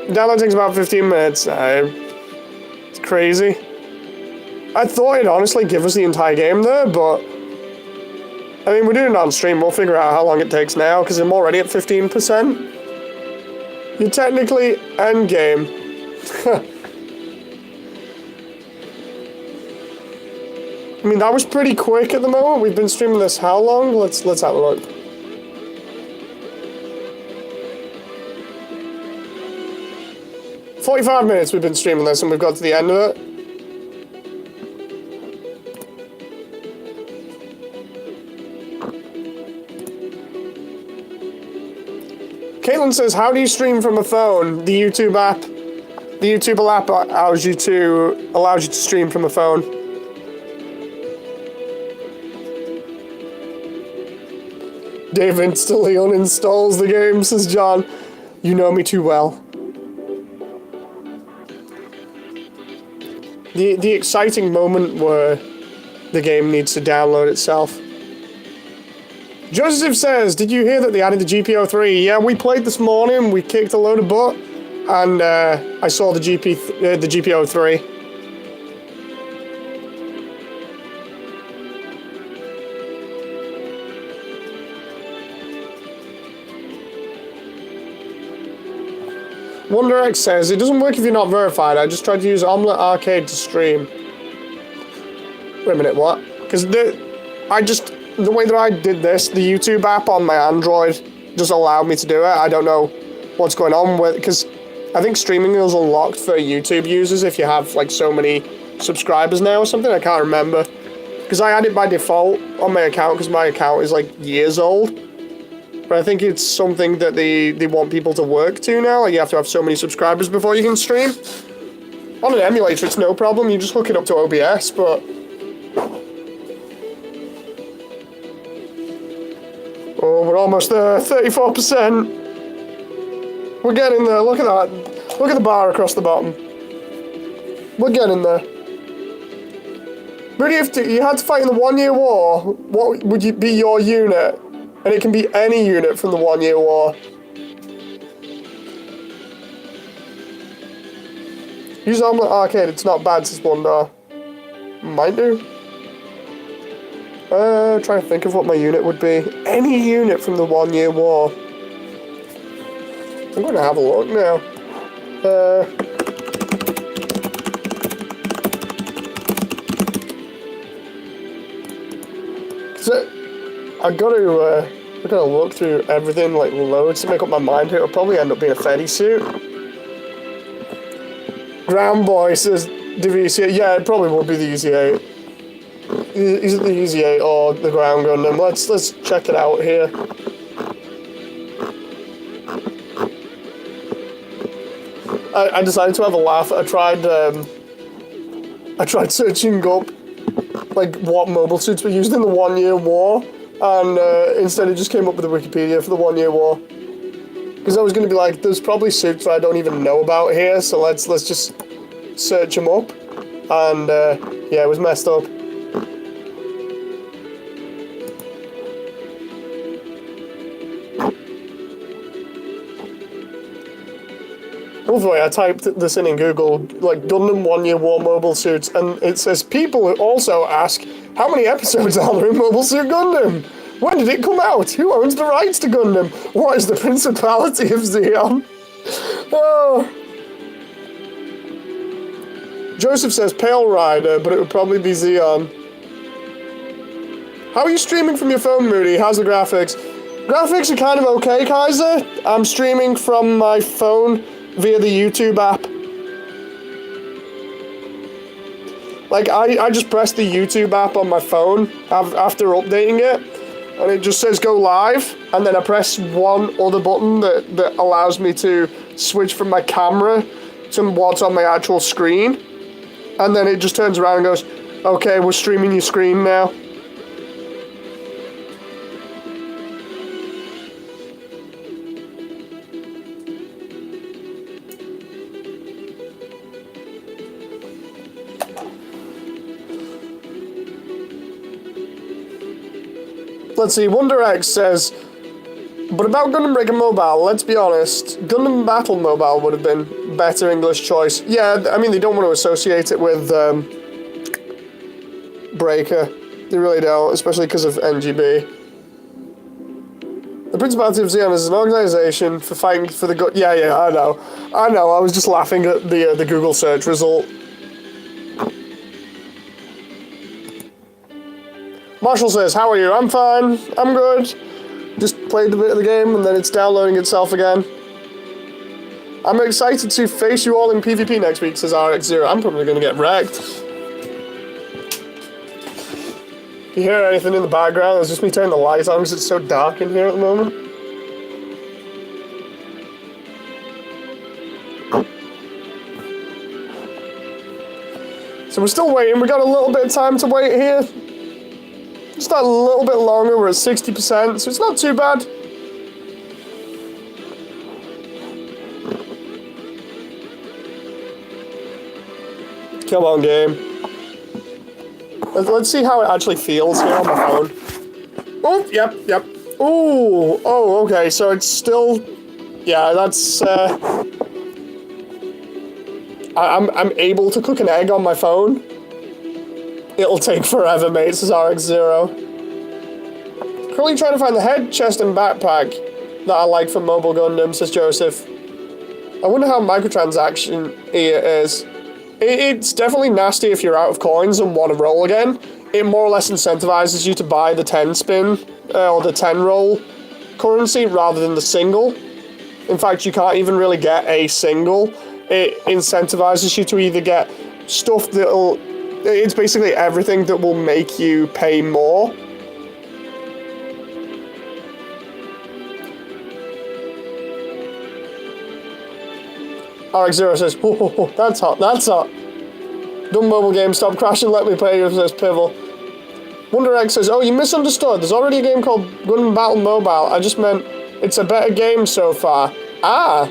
Speaker 1: Download takes about 15 minutes. It's crazy. I thought it'd honestly give us the entire game there, but I mean, we're doing it on stream. We'll figure out how long it takes now, because I'm already at 15%. You're technically endgame. I mean, that was pretty quick at the moment. We've been streaming this how long? Let's have a look. "45 minutes we've been streaming this, and we've got to the end of it. Caitlin says, how do you stream from a phone? The YouTube app. The YouTube app allows you to stream from a phone. Dave instantly uninstalls the game, says John. You know me too well. The exciting moment where the game needs to download itself. Joseph says, did you hear that they added the GPO3? Yeah, we played this morning, we kicked a load of butt, and I saw the GPO3. WonderX says, it doesn't work if you're not verified. I just tried to use Omelette Arcade to stream. Wait a minute, what? Because the way that I did this, the YouTube app on my Android just allowed me to do it. I don't know what's going on with, because I think streaming is unlocked for YouTube users if you have like so many subscribers now or something. I can't remember. Because I had it by default on my account because my account is like years old. But I think it's something that they want people to work to now. Like you have to have so many subscribers before you can stream. On an emulator, it's no problem. You just hook it up to OBS, but... Oh, we're almost there. 34%. We're getting there. Look at that. Look at the bar across the bottom. We're getting there. Really, if you had to fight in the 1 Year War, what would be your unit? And it can be any unit from the 1 Year War. Use Omelette Arcade, it's not bad, says Wonder. Might do. Trying to think of what my unit would be. Any unit from the 1 Year War. I'm gonna have a look now. I gotta look through everything, like loads, to make up my mind. It'll probably end up being a Fetty suit. Ground Boy says DVC. Yeah, it probably would be the EZ8. Is it the EZ8 or the Ground Gundam? Let's check it out here. I decided to have a laugh. I tried searching up like what mobile suits were used in the 1 Year War, and instead it just came up with the Wikipedia for the 1 Year War. Because I was going to be like, there's probably suits I don't even know about here, so let's just search them up. And yeah, it was messed up. Hopefully I typed this in Google, like Gundam 1 Year War mobile suits, and it says people also ask, how many episodes are there in Mobile Suit Gundam? When did it come out? Who owns the rights to Gundam? What is the Principality of Zeon? Oh. Joseph says Pale Rider, but it would probably be Zeon. How are you streaming from your phone, Moody? How's the graphics? Graphics are kind of okay, Kaiser. I'm streaming from my phone via the YouTube app. Like, I just press the YouTube app on my phone after updating it, and it just says go live, and then I press one other button that allows me to switch from my camera to what's on my actual screen. And then it just turns around and goes, okay, we're streaming your screen now. Let's see, WonderX says, but about Gundam Breaker Mobile, let's be honest, Gundam Battle Mobile would have been better English choice. Yeah, I mean, they don't want to associate it with Breaker. They really don't, especially because of NGB. The Principality of Xeon is an organization for fighting for the good. Yeah, I know. I was just laughing at the Google search result. Marshall says, how are you? I'm fine. I'm good. Just played a bit of the game and then it's downloading itself again. I'm excited to face you all in PvP next week, says RX0. I'm probably going to get wrecked. You hear anything in the background? It's just me turning the lights on because it's so dark in here at the moment. So we're still waiting. We got a little bit of time to wait here. Just a little bit longer, we're at 60%, so it's not too bad. Come on, game. Let's see how it actually feels here on my phone. Oh, yep. Ooh, oh, okay, so it's still... Yeah, that's... I'm able to cook an egg on my phone. It'll take forever, mate, says RX0. Currently trying to find the head, chest, and backpack that I like for Mobile Gundam, says Joseph. I wonder how microtransaction here is. It's definitely nasty if you're out of coins and want to roll again. It more or less incentivizes you to buy the 10 spin, or the 10 roll currency rather than the single. In fact, you can't even really get a single. It incentivizes you to either get stuff that'll... It's basically everything that will make you pay more. RX0 says, whoa, that's hot, that's hot. Dumb mobile game, stop crashing, let me play, says Pivel. WonderX says, oh, you misunderstood. There's already a game called Gundam Battle Mobile. I just meant it's a better game so far. Ah.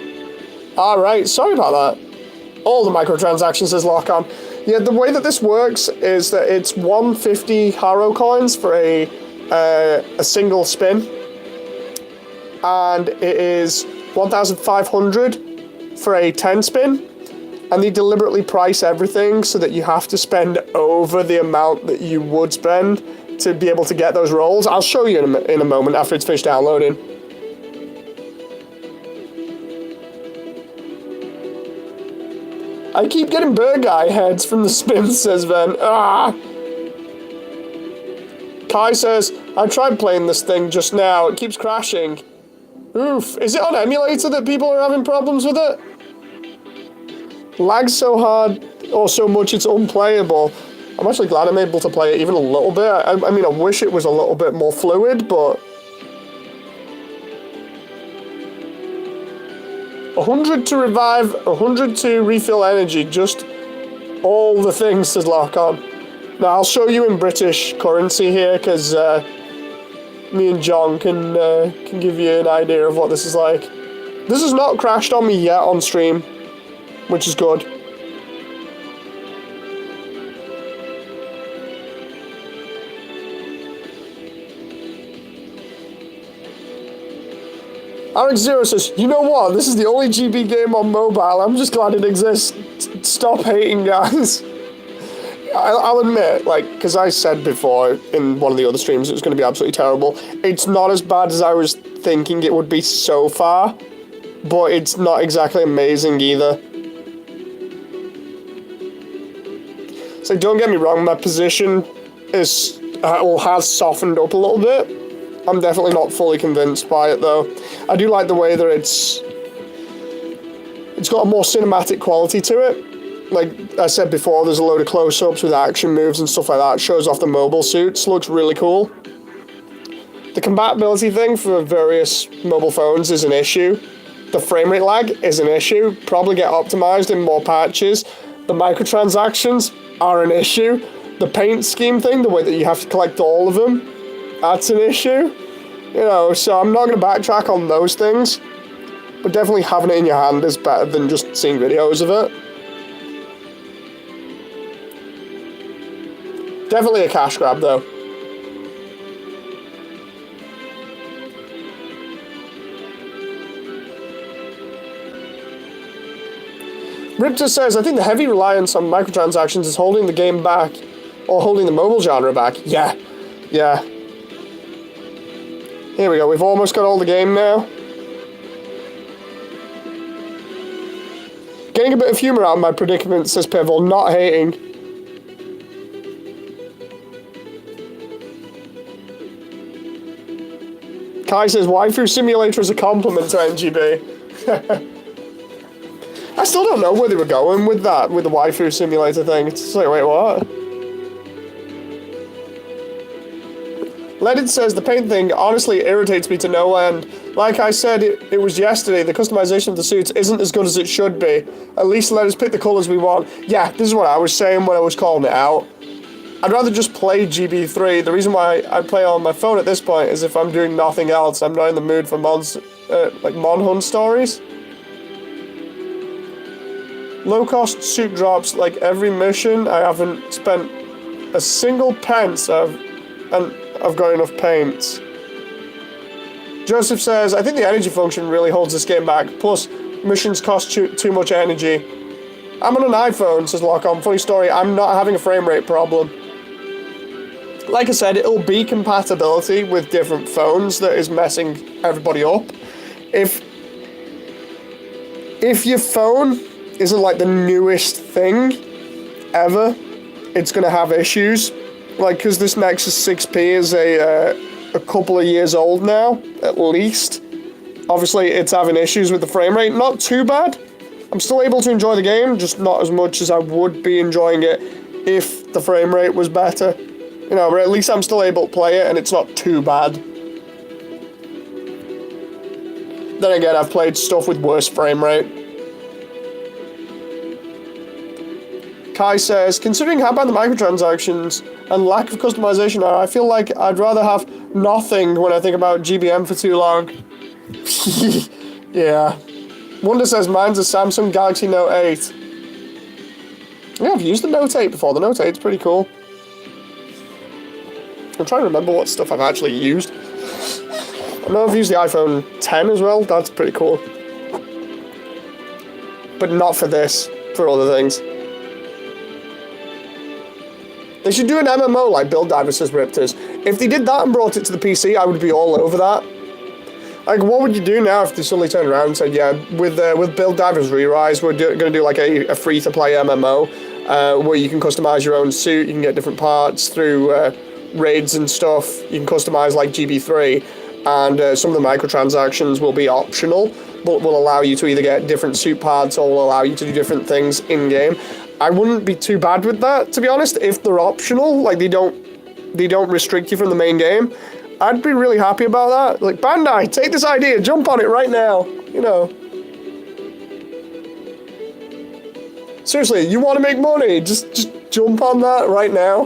Speaker 1: Alright, sorry about that. All the microtransactions, says Lock-On. Yeah, the way that this works is that it's 150 Haro coins for a single spin, and it is 1,500 for a 10 spin, and they deliberately price everything so that you have to spend over the amount that you would spend to be able to get those rolls. I'll show you in a moment after it's finished downloading. I keep getting bird guy heads from the spin, says Ben. Ah! Kai says, I tried playing this thing just now. It keeps crashing. Oof. Is it on emulator that people are having problems with it? Lags so hard or so much it's unplayable. I'm actually glad I'm able to play it even a little bit. I mean, I wish it was a little bit more fluid, but... 100 to revive, 100 to refill energy, just all the things, says Lock-On. Now, I'll show you in British currency here, because me and John can give you an idea of what this is like. This has not crashed on me yet on stream, which is good. RX0 says, you know what, this is the only GB game on mobile, I'm just glad it exists. Stop hating, guys. I'll admit, like, because I said before in one of the other streams it was going to be absolutely terrible. It's not as bad as I was thinking it would be so far, but it's not exactly amazing either. So don't get me wrong, my position is, has softened up a little bit. I'm definitely not fully convinced by it, though. I do like the way that it's got a more cinematic quality to it. Like I said before, there's a load of close-ups with action moves and stuff like that. It shows off the mobile suits. Looks really cool. The compatibility thing for various mobile phones is an issue. The frame rate lag is an issue, probably get optimized in more patches. The microtransactions are an issue. The paint scheme thing, the way that you have to collect all of them, that's an issue. You know, so I'm not going to backtrack on those things. But definitely having it in your hand is better than just seeing videos of it. Definitely a cash grab though. Riptor says, I think the heavy reliance on microtransactions is holding the game back, or holding the mobile genre back. Yeah. Here we go, we've almost got all the game now. Getting a bit of humour out of my predicament, says Pivotal, not hating. Kai says, Waifu Simulator is a compliment to NGB. I still don't know where they were going with that, with the Waifu Simulator thing. It's just like, wait, what? Leaded says, the paint thing honestly irritates me to no end. Like I said, it was yesterday, the customization of the suits isn't as good as it should be. At least let us pick the colours we want. Yeah, this is what I was saying when I was calling it out. I'd rather just play GB3. The reason why I play on my phone at this point is if I'm doing nothing else. I'm not in the mood for like Mon Hun stories. Low-cost suit drops like every mission. I haven't spent a single pence and I've got enough paints. Joseph says, I think the energy function really holds this game back. Plus, missions cost too much energy. I'm on an iPhone, says Lock-On. Funny story, I'm not having a frame rate problem. Like I said, it'll be compatibility with different phones that is messing everybody up. If your phone isn't like the newest thing ever, it's gonna have issues. Like, because this Nexus 6P is a couple of years old now, at least. Obviously, it's having issues with the frame rate. Not too bad. I'm still able to enjoy the game, just not as much as I would be enjoying it if the frame rate was better. You know, but at least I'm still able to play it, and it's not too bad. Then again, I've played stuff with worse frame rate. Kai says, considering how bad the microtransactions and lack of customization are, I feel like I'd rather have nothing when I think about GBM for too long. Yeah. Wonder says, mine's a Samsung Galaxy Note 8. Yeah, I've used the Note 8 before. The Note 8's pretty cool. I'm trying to remember what stuff I've actually used. I know I've used the iPhone 10 as well. That's pretty cool. But not for this. For other things. They should do an MMO like Build Divers, says Riptors. If they did that and brought it to the PC, I would be all over that. Like, what would you do now if they suddenly turned around and said, yeah, with Build Divers Re-Rise, we're going to do like a free-to-play MMO where you can customize your own suit, you can get different parts through raids and stuff, you can customize like GB3, and some of the microtransactions will be optional, but will allow you to either get different suit parts or will allow you to do different things in-game. I wouldn't be too bad with that, to be honest, if they're optional, like they don't restrict you from the main game. I'd be really happy about that. Like, Bandai, take this idea, jump on it right now, you know. Seriously, you want to make money, just jump on that right now.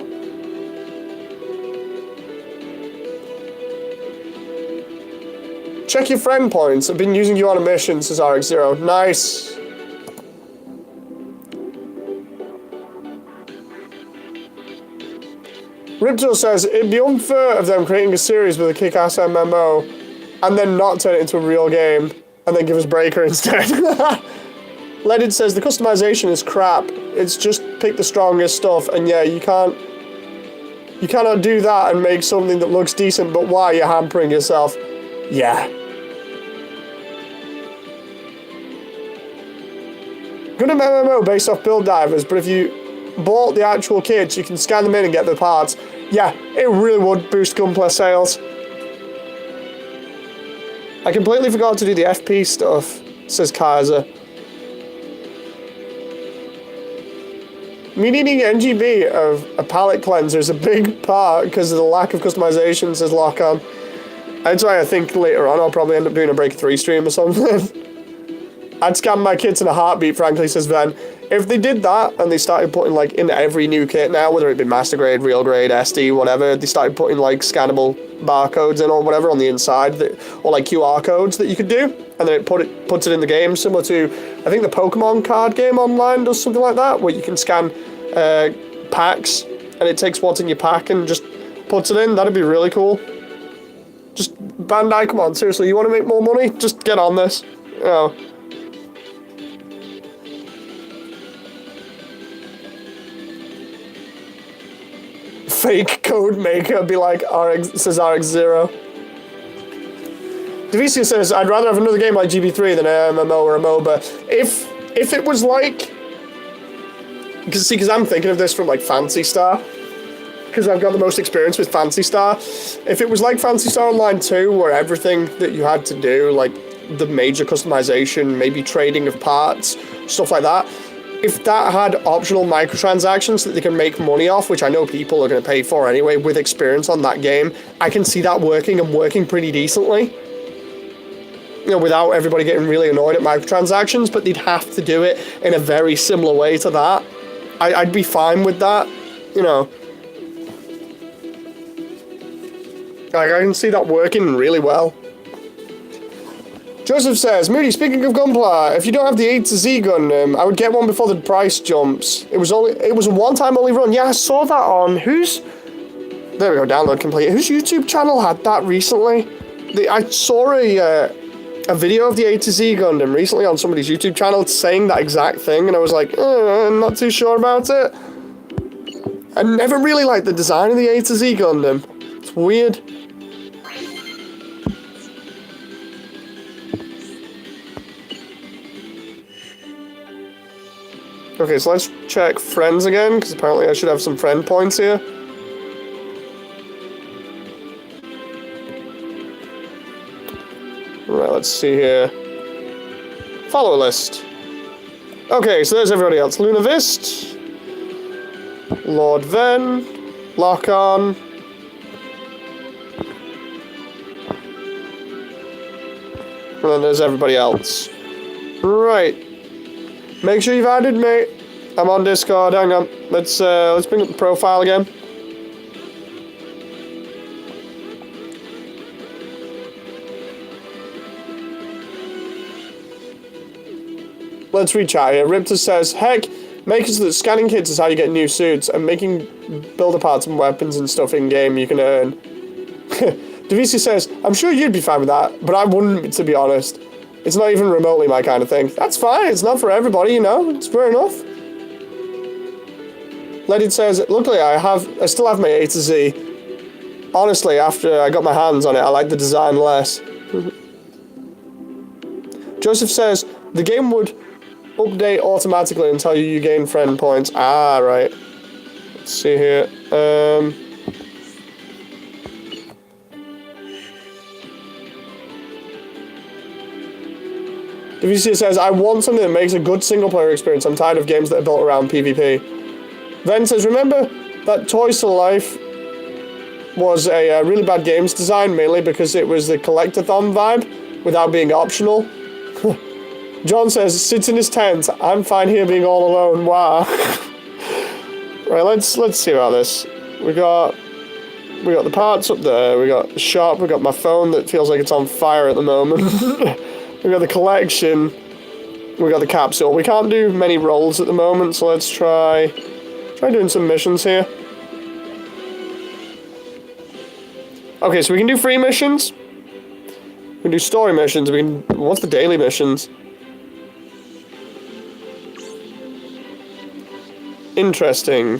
Speaker 1: Check your friend points. I've been using you on a mission, says RX0. Nice. Riptor says, it'd be unfair of them creating a series with a kick-ass MMO and then not turn it into a real game and then give us Breaker instead. Leaded says, the customization is crap. It's just pick the strongest stuff, and yeah, you cannot do that and make something that looks decent, but why? You're hampering yourself. Yeah. Gundam MMO based off Build Divers, but if you bought the actual kits, you can scan them in and get the parts. Yeah, it really would boost Gunpla sales. I completely forgot to do the FP stuff, says Kaiser. Me needing NGB of a palette cleanser is a big part because of the lack of customization, says Lock-On. That's why I think later on I'll probably end up doing a Break 3 stream or something. I'd scan my kits in a heartbeat, frankly, says Ven. If they did that and they started putting like in every new kit now, whether it be master grade, real grade, SD, whatever, they started putting like scannable barcodes in or whatever on the inside, or like QR codes that you could do, and then it puts it in the game, similar to I think the Pokemon card game online does something like that, where you can scan packs and it takes what's in your pack and just puts it in. That'd be really cool. Just Bandai, come on, seriously, you want to make more money? Just get on this. You know. Fake code maker be like says RX0. Devicia says, I'd rather have another game like GB3 than an MMO or a MOBA. If it was like... Because I'm thinking of this from like Phantasy Star. Because I've got the most experience with Phantasy Star. If it was like Phantasy Star Online 2, where everything that you had to do, like the major customization, maybe trading of parts, stuff like that, if that had optional microtransactions that they can make money off, which I know people are going to pay for anyway with experience on that game, I can see that working and working pretty decently. You know, without everybody getting really annoyed at microtransactions, but they'd have to do it in a very similar way to that. I'd be fine with that, you know. Like, I can see that working really well. Joseph says, Moody, speaking of Gunpla, if you don't have the A to Z Gundam, I would get one before the price jumps. It was a one-time only run. Yeah, I saw that on there we go, download complete. Whose YouTube channel had that recently? I saw a video of the A to Z Gundam recently on somebody's YouTube channel saying that exact thing, and I was like, I'm not too sure about it. I never really liked the design of the A to Z Gundam. It's weird. Okay, so let's check friends again, because apparently I should have some friend points here. Right, let's see here. Follower list. Okay, so there's everybody else. Luna Vist, Lord Ven, Lock On. And then there's everybody else. Right. Make sure you've added me. I'm on Discord. Hang on. Let's bring up the profile again. Let's reach out here. Riptor says, heck, make it so that scanning kits is how you get new suits, and making builder parts and weapons and stuff in game you can earn. Davisi says, I'm sure you'd be fine with that, but I wouldn't, to be honest. It's not even remotely my kind of thing. That's fine, it's not for everybody, you know, it's fair enough. Ledid says, luckily I still have my A to Z. Honestly, after I got my hands on it, I like the design less. Joseph says, the game would update automatically and tell you gain friend points. Ah, right. Let's see here. WC says, I want something that makes a good single-player experience. I'm tired of games that are built around PvP. Ven says, remember that Toys to Life was a really bad games design, mainly because it was the collectathon vibe without being optional. John says, sits in his tent. I'm fine here being all alone. Wow. Right, let's see about this. We got the parts up there. We got the shop. We got my phone that feels like it's on fire at the moment. We got the collection. We got the capsule. We can't do many rolls at the moment, so let's try doing some missions here. Okay, so we can do free missions. We can do story missions. What's the daily missions? Interesting.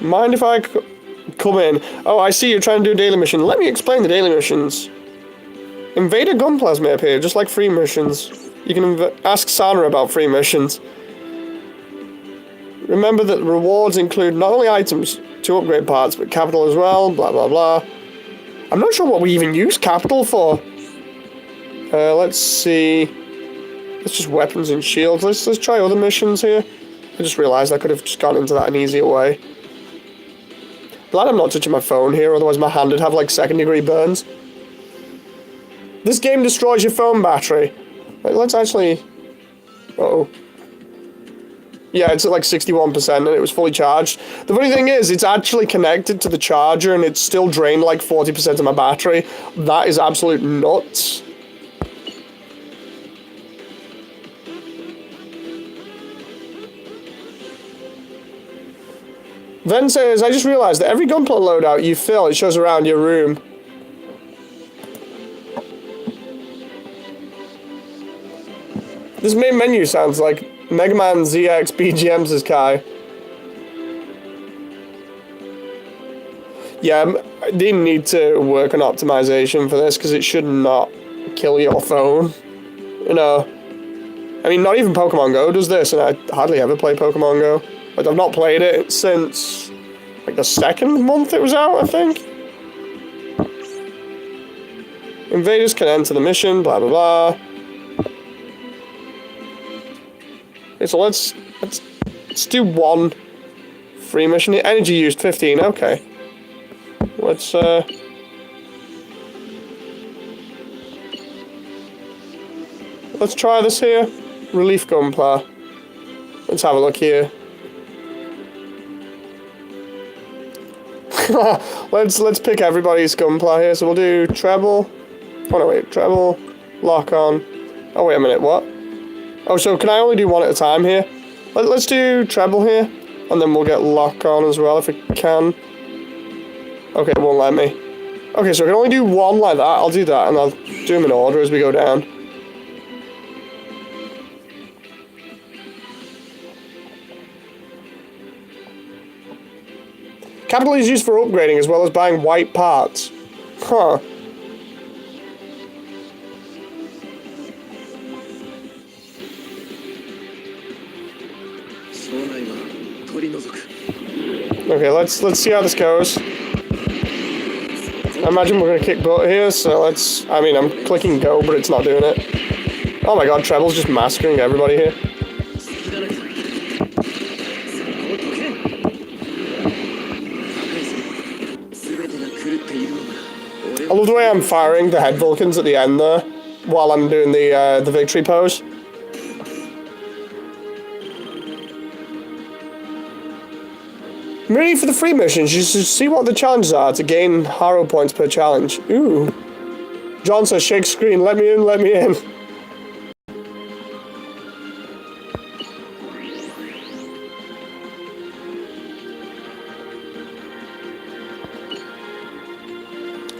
Speaker 1: Mind if I come in? Oh, I see you're trying to do a daily mission. Let me explain the daily missions. Invader Gunplas may appear, just like free missions. You can ask Sana about free missions. Remember that rewards include not only items to upgrade parts, but capital as well, blah blah blah. I'm not sure what we even use capital for. Let's see. It's just weapons and shields. Let's try other missions here. I just realised I could have just gone into that an easier way. Glad I'm not touching my phone here, otherwise my hand would have like second-degree burns. This game destroys your phone battery. Let's actually Uh-oh. Yeah, it's at like 61% and it was fully charged. The funny thing is, it's actually connected to the charger and it's still drained like 40% of my battery. That is absolute nuts. Ven says, I just realized that every Gunpla loadout you fill, it shows around your room. This main menu sounds like Mega Man ZX BGM's Kai. Yeah, they need to work on optimization for this because it should not kill your phone. You know, I mean, not even Pokemon Go does this, and I hardly ever play Pokemon Go. Like, I've not played it since like the second month it was out, I think. Invaders can enter the mission, blah blah blah. Okay, so let's do one free mission. Energy used 15. Okay. Let's try this here. Relief Gunpla. Let's have a look here. let's pick everybody's Gunpla here. So we'll do treble. Oh no, wait, treble, lock on. Oh wait a minute, what? Oh, so can I only do one at a time here? Let's do treble here, and then we'll get lock on as well if we can. Okay, it won't let me. Okay, so I can only do one like that. I'll do that, and I'll do them in order as we go down. Capital is used for upgrading as well as buying white parts. Huh. Okay, let's see how this goes. I imagine we're gonna kick butt here, so let's... I mean, I'm clicking go, but it's not doing it. Oh my god, Treble's just massacring everybody here. I love the way I'm firing the head Vulcans at the end there, while I'm doing the victory pose. I'm ready for the free missions. You should see what the challenges are to gain Haro points per challenge. Ooh. John says, shake screen, let me in, let me in.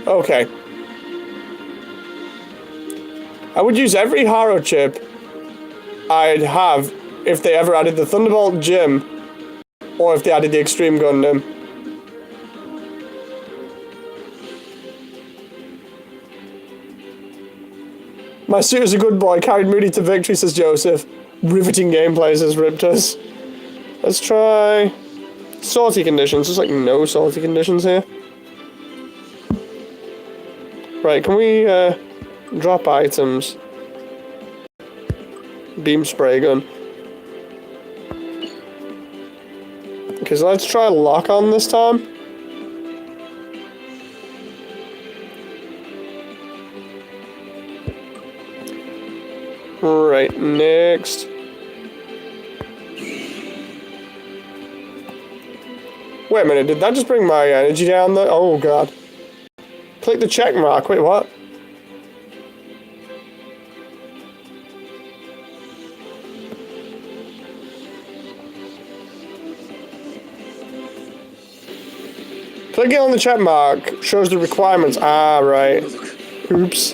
Speaker 1: Okay. I would use every Haro chip I'd have if they ever added the Thunderbolt Gym, or if they added the Extreme Gundam. My suit is a good boy, carried Moody to victory, says Joseph. Riveting gameplay, says Riptus. Let's try... salty conditions. There's like no salty conditions here. Right, can we drop items? Beam spray gun. Okay, so let's try lock on this time. Right, next. Wait a minute, did that just bring my energy down there? Oh god. Click the check mark, wait, what? Clicking on the check mark shows the requirements. Ah, right. Oops.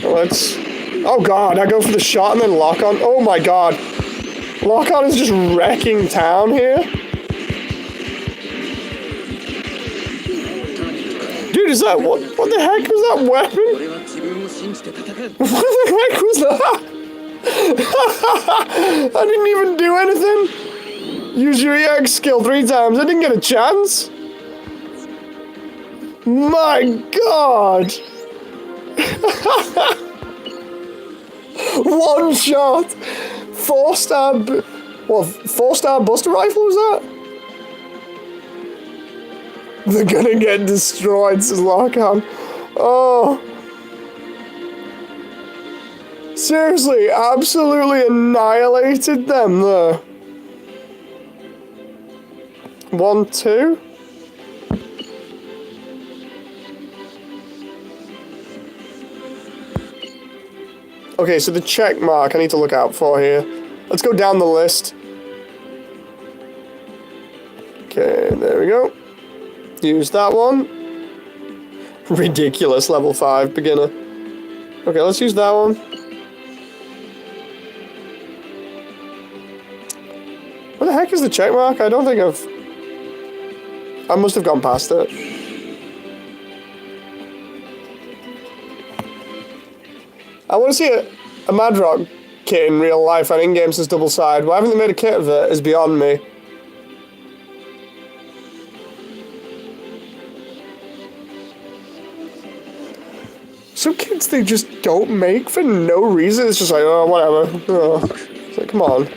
Speaker 1: Let's... oh god, I go for the shot and then lock on. Oh my god. Lock on is just wrecking town here. Dude, is that... what the heck was that weapon? What the heck was that? I didn't even do anything. Use your EX skill 3 times. I didn't get a chance. My god! One shot! 4-star... what, 4-star Buster Rifle was that? They're gonna get destroyed, says Lockon. Oh. seriously absolutely annihilated them there. 1, 2. Okay, so the check mark I need to look out for here. Let's go down the list. Okay, there we go. Use that one. Ridiculous level 5 beginner. Okay, let's use that one. What the heck is the check mark? I don't think I must have gone past it. I want to see a Madrock kit in real life, and in-game says double side. Why haven't they made a kit of it is beyond me. Some kits they just don't make for no reason. It's just like, oh, whatever. Oh. It's like, come on.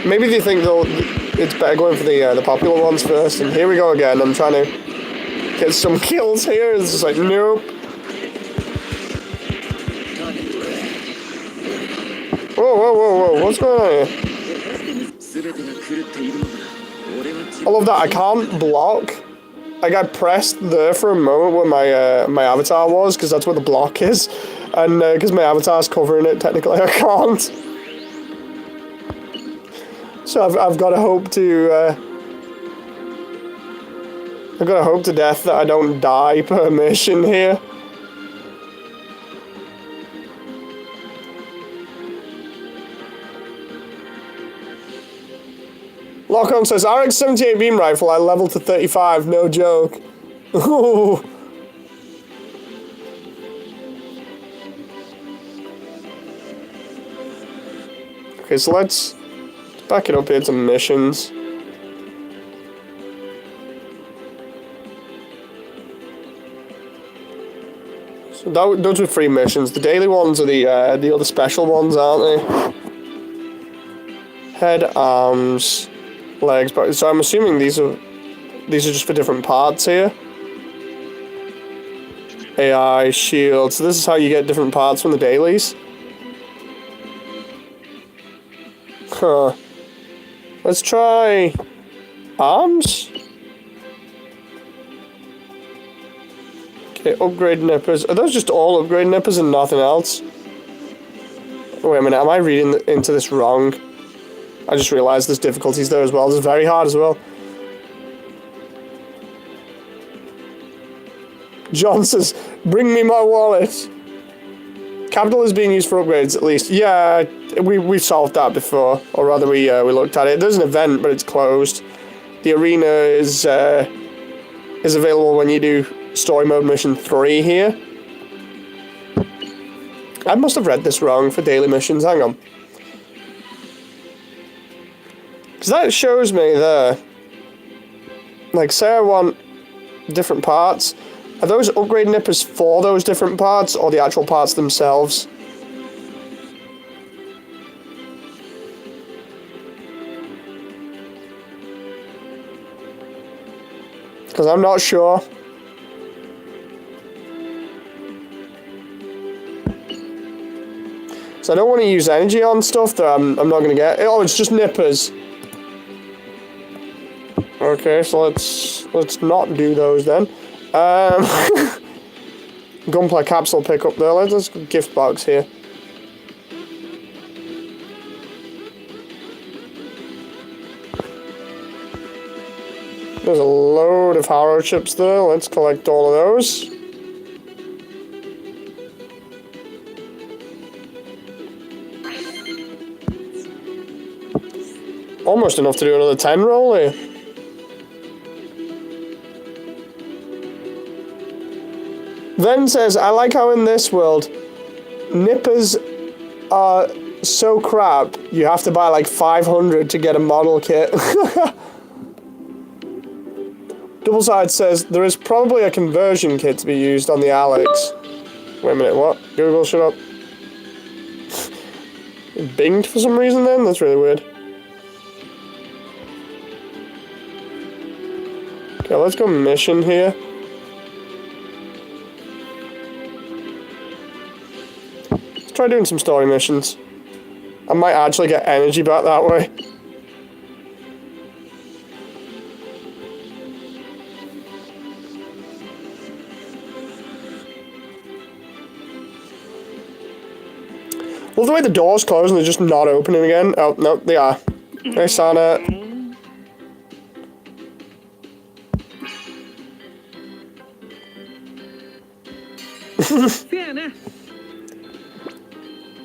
Speaker 1: Maybe they think it's better going for the popular ones first. And here we go again. I'm trying to get some kills here. It's just like, nope. Whoa, what's going on here? I love that I can't block. Like, I pressed there for a moment where my avatar was, because that's where the block is. And because my avatar's covering it, technically I can't. So I've got to hope to... I've got to hope to death that I don't die per mission here. Lock-on says, RX-78 beam rifle, I leveled to 35, no joke. Ooh. Okay, so let's back it up here to missions. So those were 3 missions. The daily ones are the other special ones, aren't they? Head, arms... legs, but so I'm assuming these are just for different parts here. AI, shield, so this is how you get different parts from the dailies. Huh. Let's try arms. Okay, upgrade nippers. Are those just all upgrade nippers and nothing else? Wait a minute, am I reading into this wrong? I just realised there's difficulties there as well. It's very hard as well. John says, bring me my wallet. Capital is being used for upgrades, at least. Yeah, we solved that before. Or rather, we looked at it. There's an event, but it's closed. The arena is available when you do story mode mission 3 here. I must have read this wrong for daily missions. Hang on. Because that shows me there, like, say I want different parts, are those upgrade nippers for those different parts, or the actual parts themselves? Because I'm not sure. So I don't want to use energy on stuff that I'm not going to get. Oh, it's just nippers. Okay, so let's not do those then. Gunpla capsule pickup there. Let's go gift box here. There's a load of Haro chips there. Let's collect all of those. Almost enough to do another 10 roll here. Then says, I like how in this world, nippers are so crap, you have to buy like 500 to get a model kit. Double Side says, there is probably a conversion kit to be used on the Alex. Wait a minute, what? Google, shut up. It binged for some reason then? That's really weird. Okay, let's go mission here. try doing some story missions. I might actually get energy back that way. Well, the way the doors close and they're just not opening again. Oh, no, they are. Hey, Sana.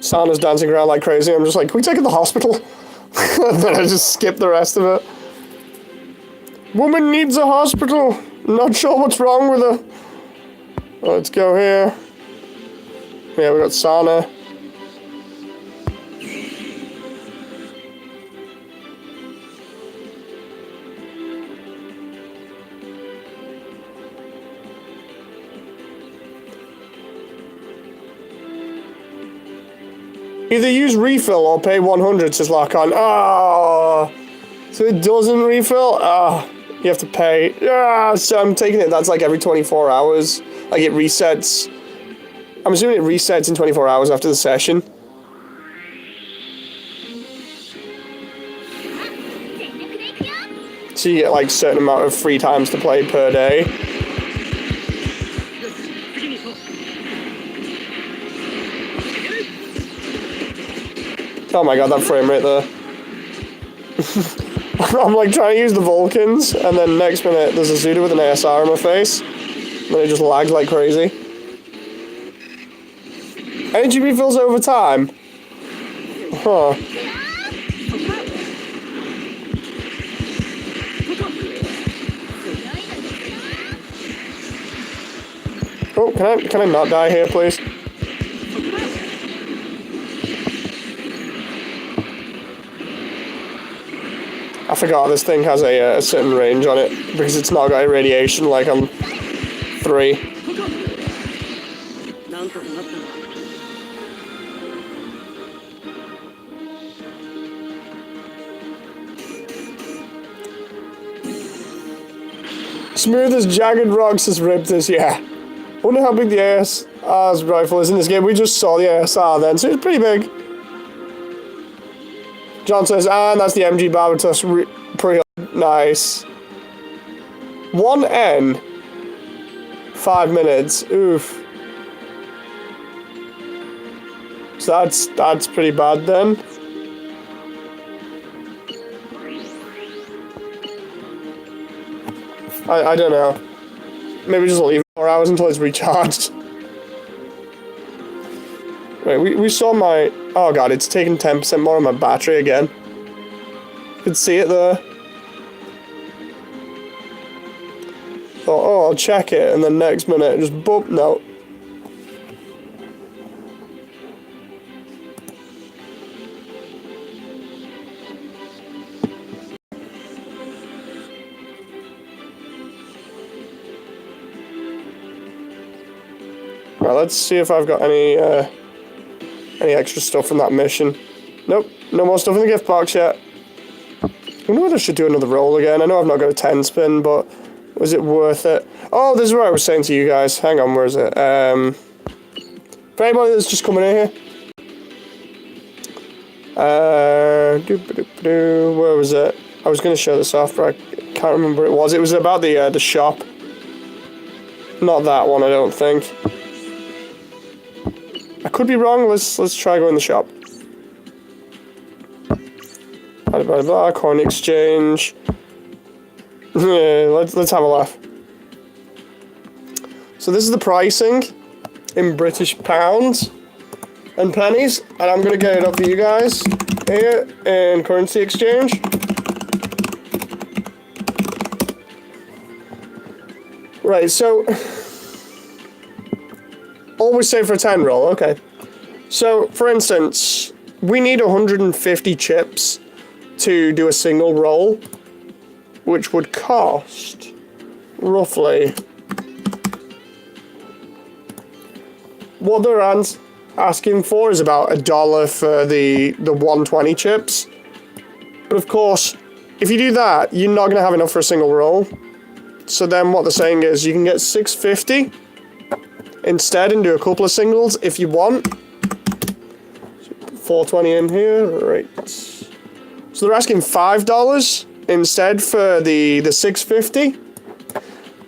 Speaker 1: Sana's dancing around like crazy. I'm just like, can we take her to the hospital? And then I just skip the rest of it. Woman needs a hospital. Not sure what's wrong with her. Let's go here. Yeah, we got Sana. Either use refill or pay 100, says Larkon. Oh, so it doesn't refill? Ah, you have to pay. Ah, so I'm taking it, that's like every 24 hours. Like it resets. I'm assuming it resets in 24 hours after the session. So you get like a certain amount of free times to play per day. Oh my god, that frame rate there. I'm like trying to use the Vulcans, and then next minute there's a Zuda with an ASR in my face. And then it just lags like crazy. Energy refills over time? Huh. Oh, can I not die here, please? I forgot this thing has a certain range on it, because it's not got irradiation like on 3. Smooth as jagged rocks as Riptors, yeah. Wonder how big the ASR's rifle is in this game. We just saw the ASR then, so it's pretty big. John says, and that's the MG Barbatos pre nice. 1N. 5 minutes. Oof. So that's pretty bad then. I don't know. Maybe just leave it 4 hours until it's recharged. Wait, we saw my... Oh god, it's taking 10% more on my battery again. You can see it there. Oh, I'll check it, and then next minute, just bump, no. Right, let's see if I've got any extra stuff from that mission. Nope, no more stuff in the gift box yet. I wonder whether I should do another roll again. I know I've not got a 10 spin, but was it worth it? Oh, this is what I was saying to you guys. Hang on, where is it? For anybody that's just coming in here. Where was it? I was going to show this off, but I can't remember what it was. It was about the shop. Not that one, I don't think. I could be wrong. Let's try going in the shop. Blah blah blah. Coin exchange. Yeah, let's have a laugh. So this is the pricing in British pounds and pennies, and I'm gonna get it up for you guys here in currency exchange. Right. So. Always save for a 10 roll, okay. So, for instance, we need 150 chips to do a single roll, which would cost roughly what they're asking for is about $1 for the 120 chips. But of course, if you do that, you're not going to have enough for a single roll. So then what they're saying is you can get 650 instead and do a couple of singles if you want. 420 in here, right. So they're asking $5 instead for the 650.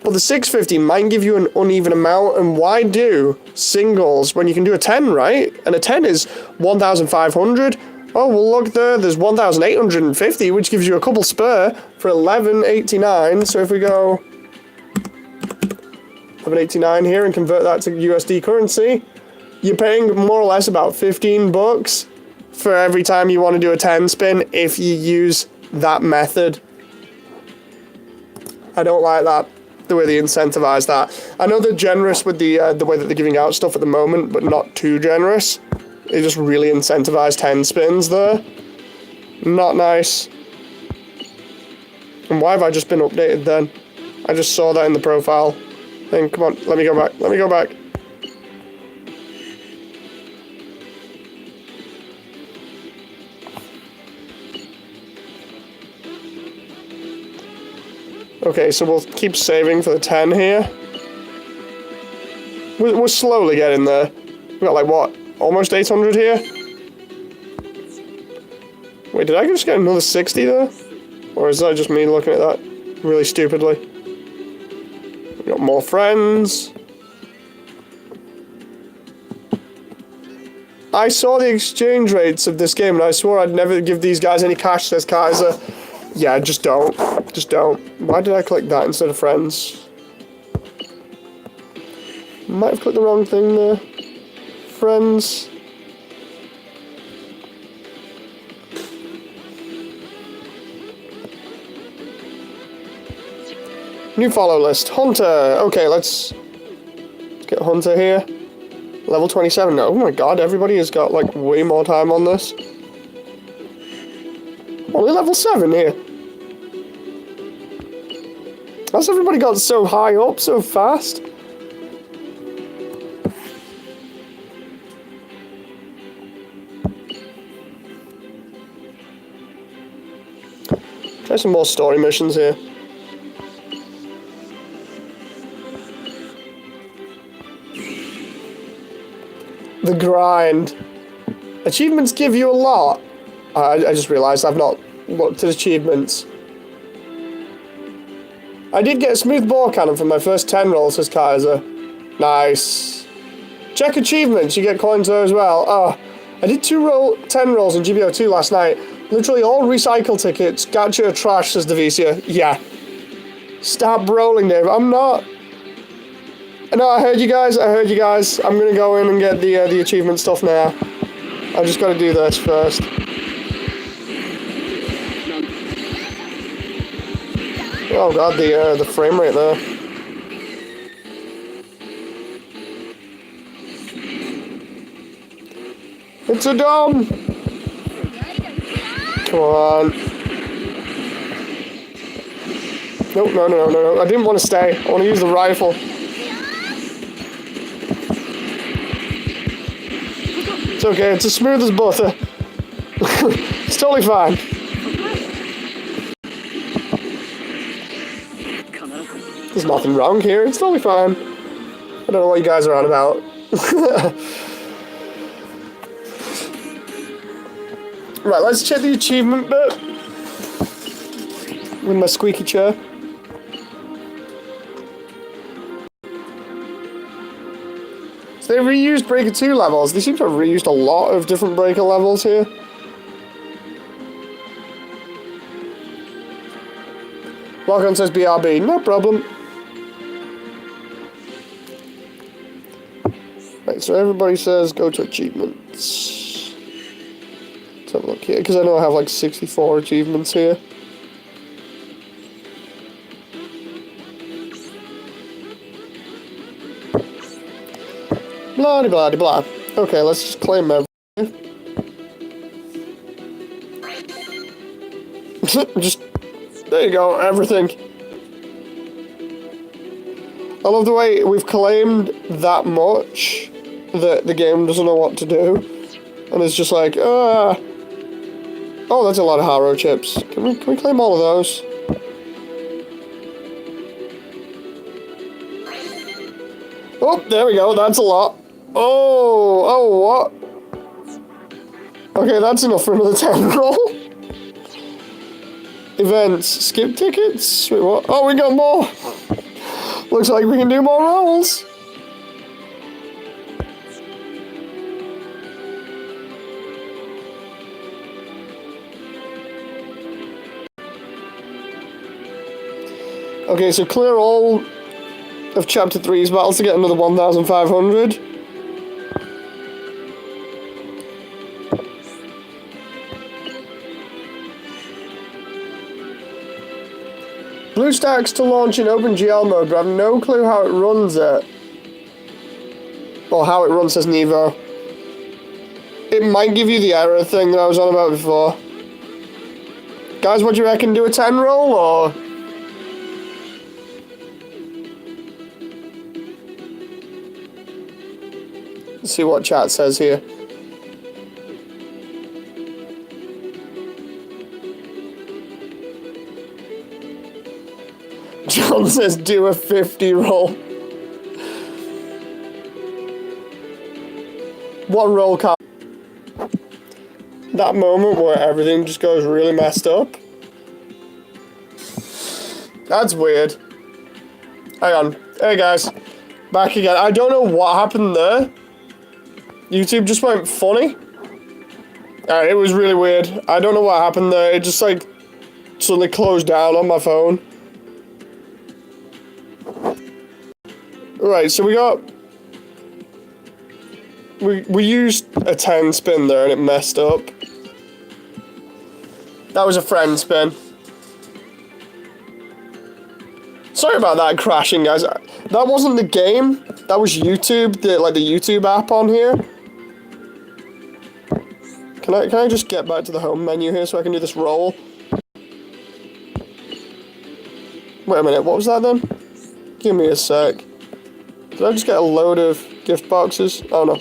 Speaker 1: But the 650 might give you an uneven amount, and why do singles when you can do a 10, right? And a 10 is 1,500. Oh, well look there's 1,850, which gives you a couple spare for 1189. So if we go 1189 here and convert that to USD currency, you're paying more or less about 15 bucks for every time you want to do a 10 spin if you use that method. I don't like that, the way they incentivize that. I know they're generous with the way that they're giving out stuff at the moment, but not too generous. They just really incentivize 10 spins there. Not nice. And why have I just been updated then? I just saw that in the profile thing. Come on, let me go back. Let me go back. Okay, so we'll keep saving for the 10 here. We're slowly getting there. We've got like, what, almost 800 here? Wait, did I just get another 60 there? Or is that just me looking at that really stupidly? We got more friends. I saw the exchange rates of this game and I swore I'd never give these guys any cash, says Kaiser. Yeah, just don't. Just don't. Why did I click that instead of friends? Might have clicked the wrong thing there. Friends. New follow list. Hunter. Okay, let's get Hunter here. Level 27. Oh my god, everybody has got like way more time on this. Only level 7 here. How's everybody got so high up so fast? Try some more story missions here. The grind. Achievements give you a lot. I just realised I've not looked at achievements. I did get a smooth bore cannon for my first 10 rolls, says Kaiser. Nice. Check achievements, you get coins there as well. Oh, I did 10 rolls in GBO2 last night. Literally all recycle tickets. Gacha or trash, says Devicia. Yeah. Stop rolling, Dave. I'm not. No, I heard you guys. I'm gonna go in and get the achievement stuff now. I've just gotta do this first. Oh god, the frame rate there. It's a dome! Come on. Nope, no. I didn't want to stay. I want to use the rifle. It's okay, it's as smooth as butter. It's totally fine. There's nothing wrong here, it's totally fine. I don't know what you guys are on about. Right, let's check the achievement bit. With my squeaky chair. So they reused Breaker 2 levels. They seem to have reused a lot of different Breaker levels here. Lock-on says BRB, no problem. Right, so everybody says go to achievements. Let's have a look here, because I know I have like 64 achievements here. Blah blah blah. Okay, let's just claim everything. Just there you go, everything. I love the way we've claimed that much that the game doesn't know what to do, and it's just like, oh, that's a lot of Haro chips. Can we claim all of those? Oh, there we go. That's a lot. Oh, what? Okay, that's enough for another 10 roll. Events, skip tickets. Wait, what? Oh, we got more. Looks like we can do more rolls. Okay, so clear all of Chapter 3's battles to get another 1,500. Blue stacks to launch in OpenGL mode, but I have no clue how it runs it. Or how it runs as an Evo. It might give you the error thing that I was on about before. Guys, what do you reckon? Do a 10 roll, or...? Let's see what chat says here. John says do a 50 roll. One roll count. That moment where everything just goes really messed up. That's weird. Hang on. Hey guys. Back again. I don't know what happened there. YouTube just went funny. It was really weird. I don't know what happened there. It just like suddenly closed down on my phone. Right, so we got... We used a 10 spin there and it messed up. That was a friend spin. Sorry about that crashing, guys. That wasn't the game. That was YouTube, the YouTube app on here. Can I just get back to the home menu here so I can do this roll? Wait a minute, what was that then? Give me a sec. Did I just get a load of gift boxes? Oh no.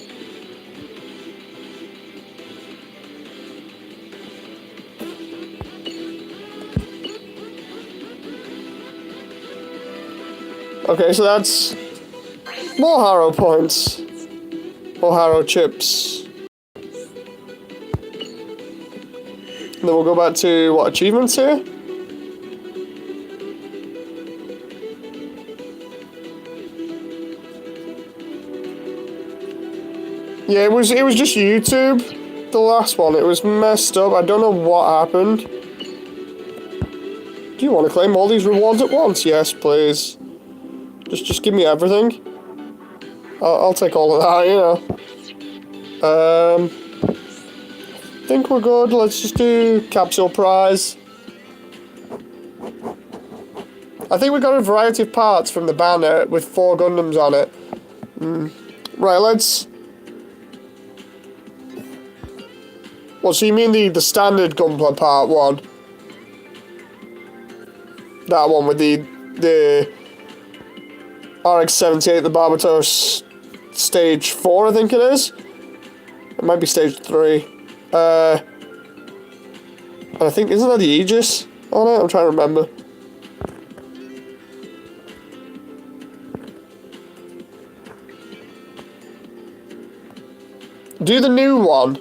Speaker 1: Okay, so that's more Harrow points. More Harrow chips. And then we'll go back to, what, achievements here? Yeah, it was just YouTube, the last one. It was messed up. I don't know what happened. Do you want to claim all these rewards at once? Yes, please. Just give me everything. I'll take all of that, you know. I think we're good. Let's just do capsule prize. I think we got a variety of parts from the banner with 4 Gundams on it. Right, let's... Well, so you mean the standard Gunpla part 1? That one with the RX-78, the Barbatos stage 4, I think it is. It might be stage 3. And I think, isn't that the Aegis on it? I'm trying to remember. Do the new one.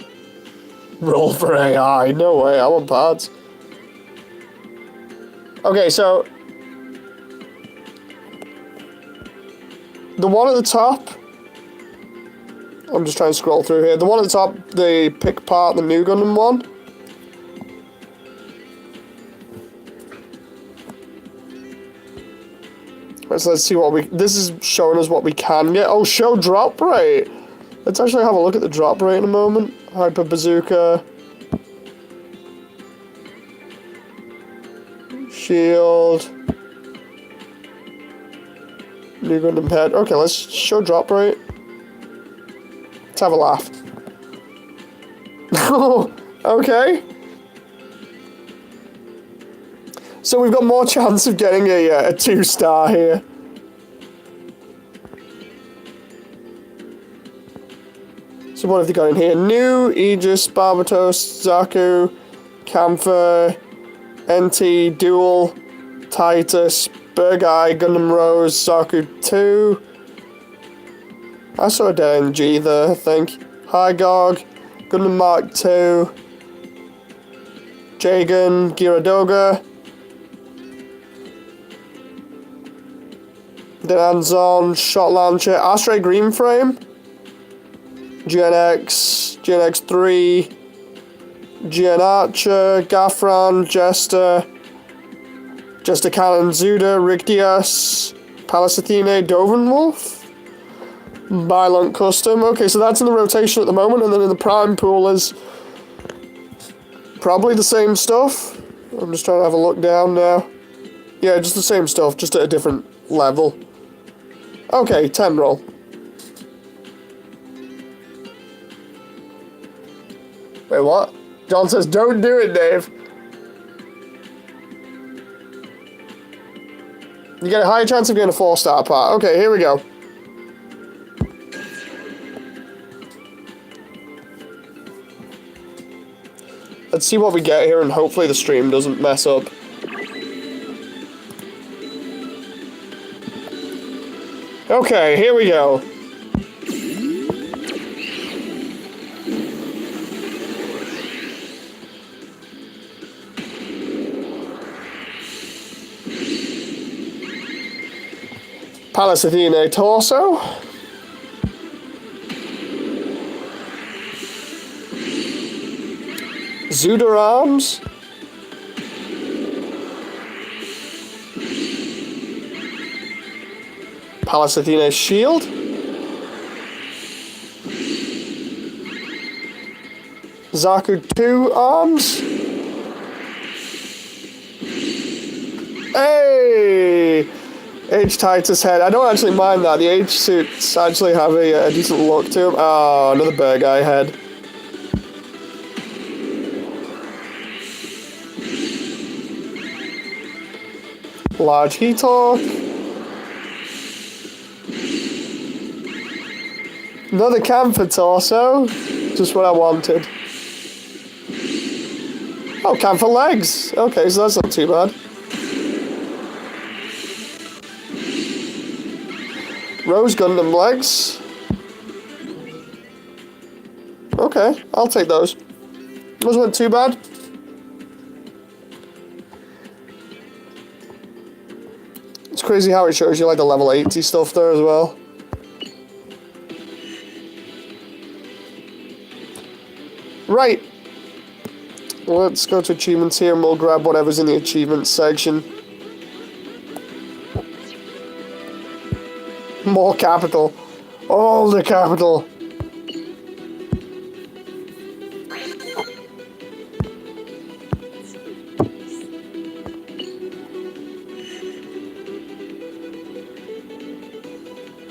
Speaker 1: Roll for AI. No way, I want parts. Okay, so... The one at the top... I'm just trying to scroll through here. The one at the top, they pick part the new Gundam one. Right, so let's see what we... This is showing us what we can get. Oh, show drop rate. Let's actually have a look at the drop rate in a moment. Hyper Bazooka. Shield. New Gundam Pet. Okay, let's show drop rate. Let's have a laugh. Oh, okay. So we've got more chance of getting a 2-star here. So what have they got in here? New, Aegis, Barbatos, Zaku, Camphor, NT, Duel, Titus, Burgai, Gundam Rose, Zaku 2. I saw a DNG there, I think. Hygog, Gundam Mark II, Jagan, Gyaradoga, Denanzon, Shot Launcher, Astray Green Frame, GNX, GNX3, GN Archer, Gaffran, Jester, Jester Cannon, Zuda, Rigdias, Palace Athene, Dovenwolf, Bylunk Custom. Okay, so that's in the rotation at the moment, and then in the prime pool is probably the same stuff. I'm just trying to have a look down now. Yeah, just the same stuff, just at a different level. Okay, 10 roll. Wait, what? John says, don't do it, Dave. You get a higher chance of getting a 4-star part. Okay, here we go. Let's see what we get here, and hopefully the stream doesn't mess up. Okay, here we go. Palace Athene Torso. Zuda Arms. Palace Athene Shield. Zaku 2 Arms. Hey! H-Titus Head. I don't actually mind that. The H-suits actually have a decent look to them. Oh, another bear guy head. Large Heathawk. Another Camphor Torso. Just what I wanted. Oh, Camphor Legs. Okay, so that's not too bad. Rose Gundam Legs. Okay, I'll take those. Those weren't too bad. It's crazy how it shows you like the level 80 stuff there as well. Right. Let's go to achievements here and we'll grab whatever's in the achievements section. More capital. All the capital.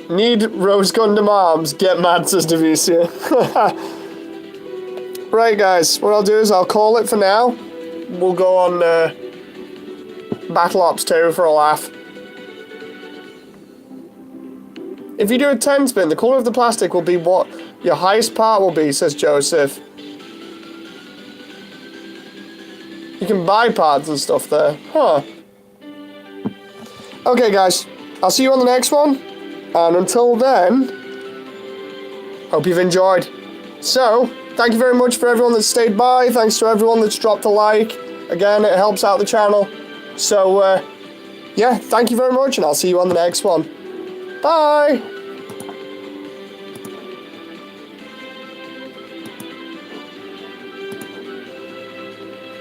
Speaker 1: Need Rose Gundam Arms. Get mad, Sister Vicia. Right, guys. What I'll do is I'll call it for now. We'll go on Battle Ops 2 for a laugh. If you do a 10 spin, the colour of the plastic will be what your highest part will be, says Joseph. You can buy parts and stuff there. Huh. Okay, guys. I'll see you on the next one. And until then, hope you've enjoyed. So, thank you very much for everyone that stayed by. Thanks to everyone that's dropped a like. Again, it helps out the channel. So, yeah, thank you very much, and I'll see you on the next one. Bye!